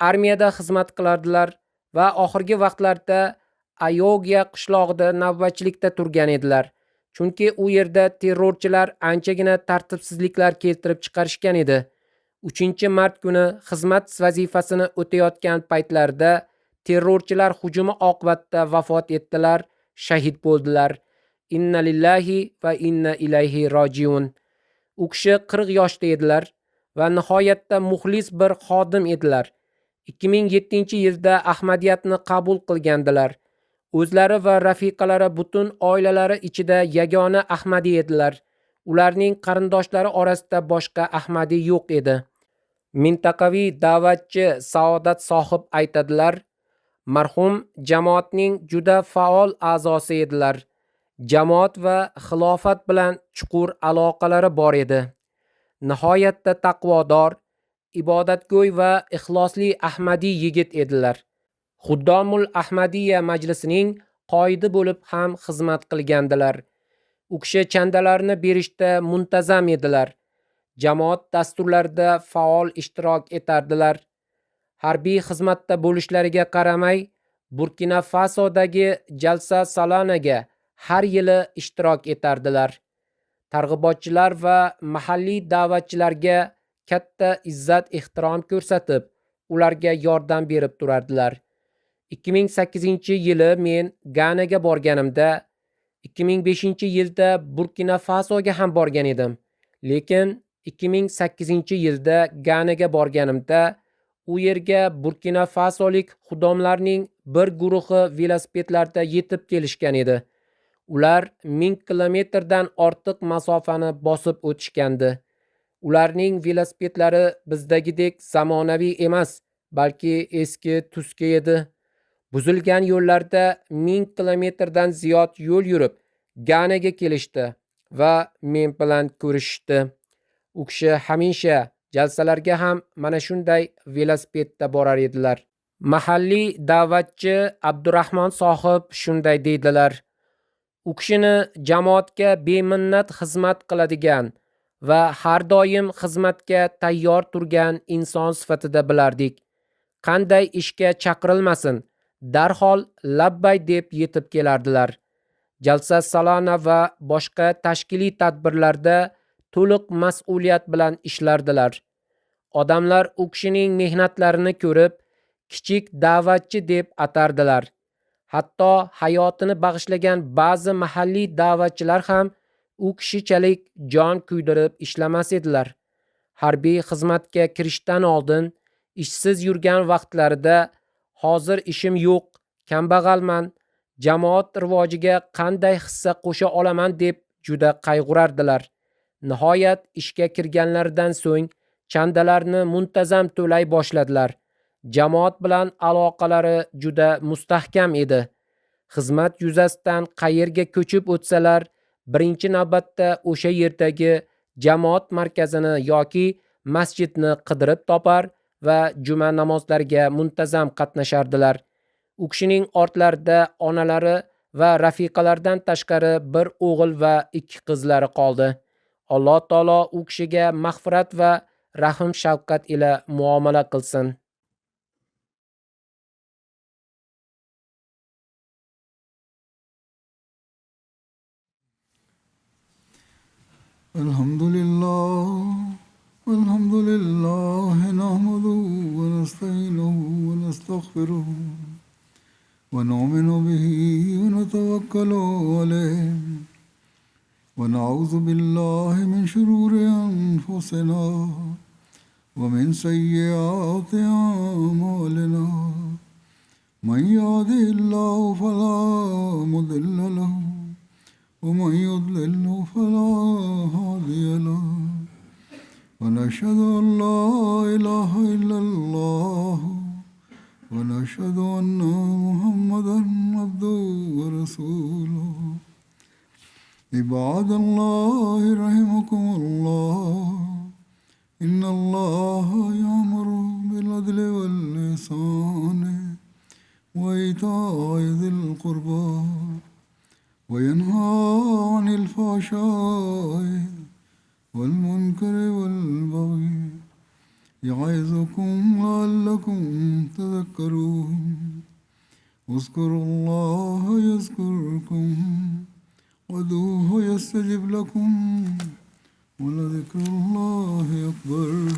Armiyada xizmat qilardilar va oxirgi vaqtlarda Ayogia qishlog'ida navbatchilikda turgan edilar. Chunki u yerda terrorchilar anchagina tartibsizliklar keltirib chiqarishgan edi. 3-mart kuni xizmat vazifasini o'tayotgan paytlarida terrorchilar hujumi oqibatida vafot etdilar, shahid bo'ldilar. Inna lillahi va inna ilayhi rojiun. U kishi 40 yoshda edilar va nihoyatda muxlis bir xodim edilar. 2007-yilda Ahmadiyatni qabul qilgandilar. O'zlari va rafiqalari butun oilalari ichida yagona Ahmadi edilar. Ularning qarindoshlari orasida boshqa Ahmadi yo'q edi. Mintaqaviy da'vatchi Saodat sohib aytadilar, marhum jamoatning juda faol a'zosi edilar. Jamoat va xilofat bilan chuqur aloqalari bor edi. Nihoyatda taqvodor, ibodatgo'y va ixlosli Ahmadi yigit edilar. Xuddomul Ahmadiyya majlisining qoidi bo'lib ham xizmat qilgandilar. U kishi chandalarni berishda muntazam edilar. Jamoat dasturlarida faol ishtirok etardilar. Harbiy xizmatda bo'lishlariga qaramay, Burkina Fasodagi Jalsa Salanaga har yili ishtirok etardilar. Targ'ibotchilar va mahalliy da'vatchilarga katta izzat-ehtirom ko'rsatib, ularga yordam berib turardilar. 2008-yili men Ganaga borganimda, 2005-yilda Burkina Fasoga ham borgan edim. Lekin 2008-yilda Ganaga borganimda, u yerga Burkina Fasolik xudomlarning bir guruhi velosipedlarda yetib kelishgan edi. Ular 1000 kilometrdan ortiq masofani bosib o'tishgandi. Ularning velosipedlari bizdagidek zamonaviy emas, balki eski tuski edi. Buzilgan yo'llarda 1000 kilometrdan ziyod yo'l yurib Ganaga kelishdi va men bilan ko'rishishdi. U kishi hamisha jalsalarga ham mana shunday velosipedda borar edilar. Mahalliy da'vatchi Abdurahmon sohib shunday deydilar. U kishini jamoatga beminnat xizmat qiladigan va har doim xizmatga tayyor turgan inson sifatida bilardik. Qanday ishga chaqirilmasin, darhol labbay deb yetib kelardilar. Jalsa Salana va boshqa tashkiliy tadbirlarda to'liq mas'uliyat bilan ishlardilar. Odamlar u kishining mehnatlarini ko'rib, kichik da'vatchi deb atardilar. Hatto hayotini bag'ishlagan ba'zi mahalliy da'vatchilar ham u kishichalik jon kuydirib ishlamas edilar. Harbiy xizmatga kirishdan oldin, ishsiz yurgan vaqtlarida hozir ishim yo'q, kambag'alman, jamoat rivojiga qanday hissa qo'sha olaman deb juda qayg'urardilar. Nihoyat ishga kirganlaridan so'ng chandalarni muntazam to'lay boshladilar. Jamoat bilan aloqalari juda mustahkam edi. Xizmat yuzasidan qayerga ko'chib o'tsalar, birinchi navbatda o'sha yerdagi jamoat markazini yoki masjidni qidirib topar va juma namozlariga muntazam qatnashardilar. U kishining ortlarida onalari va rafiqalardan tashqari bir o'g'il va 2 qizlari qoldi. Alloh taolo u kishiga mag'firat va rahm shafqat ila muomala qilsin. Alhamdulillah nahmaduhu wa nasta'inuhu wa nastaghfiruh wa nu'minu bihi wa natawakkalu alayhi wa na'udhu billahi min shururi anfusina wa min sayyiati a'malina. Man yahdihillahu fala mudilla lahu ومن يضلل فلا هادي له ونشهد أن لا إله إلا الله ونشهد أن محمدا عبده ورسوله. عباد الله رحمكم الله إن الله يأمر بالعدل والإحسان وإيتاء وإيتاء ذي القربى وينهى عن الفحشاء والمنكر والبغي يعظكم لعلكم تذكرون اذكروا الله يذكركم وادعوه يستجب لكم ولذكر الله أكبر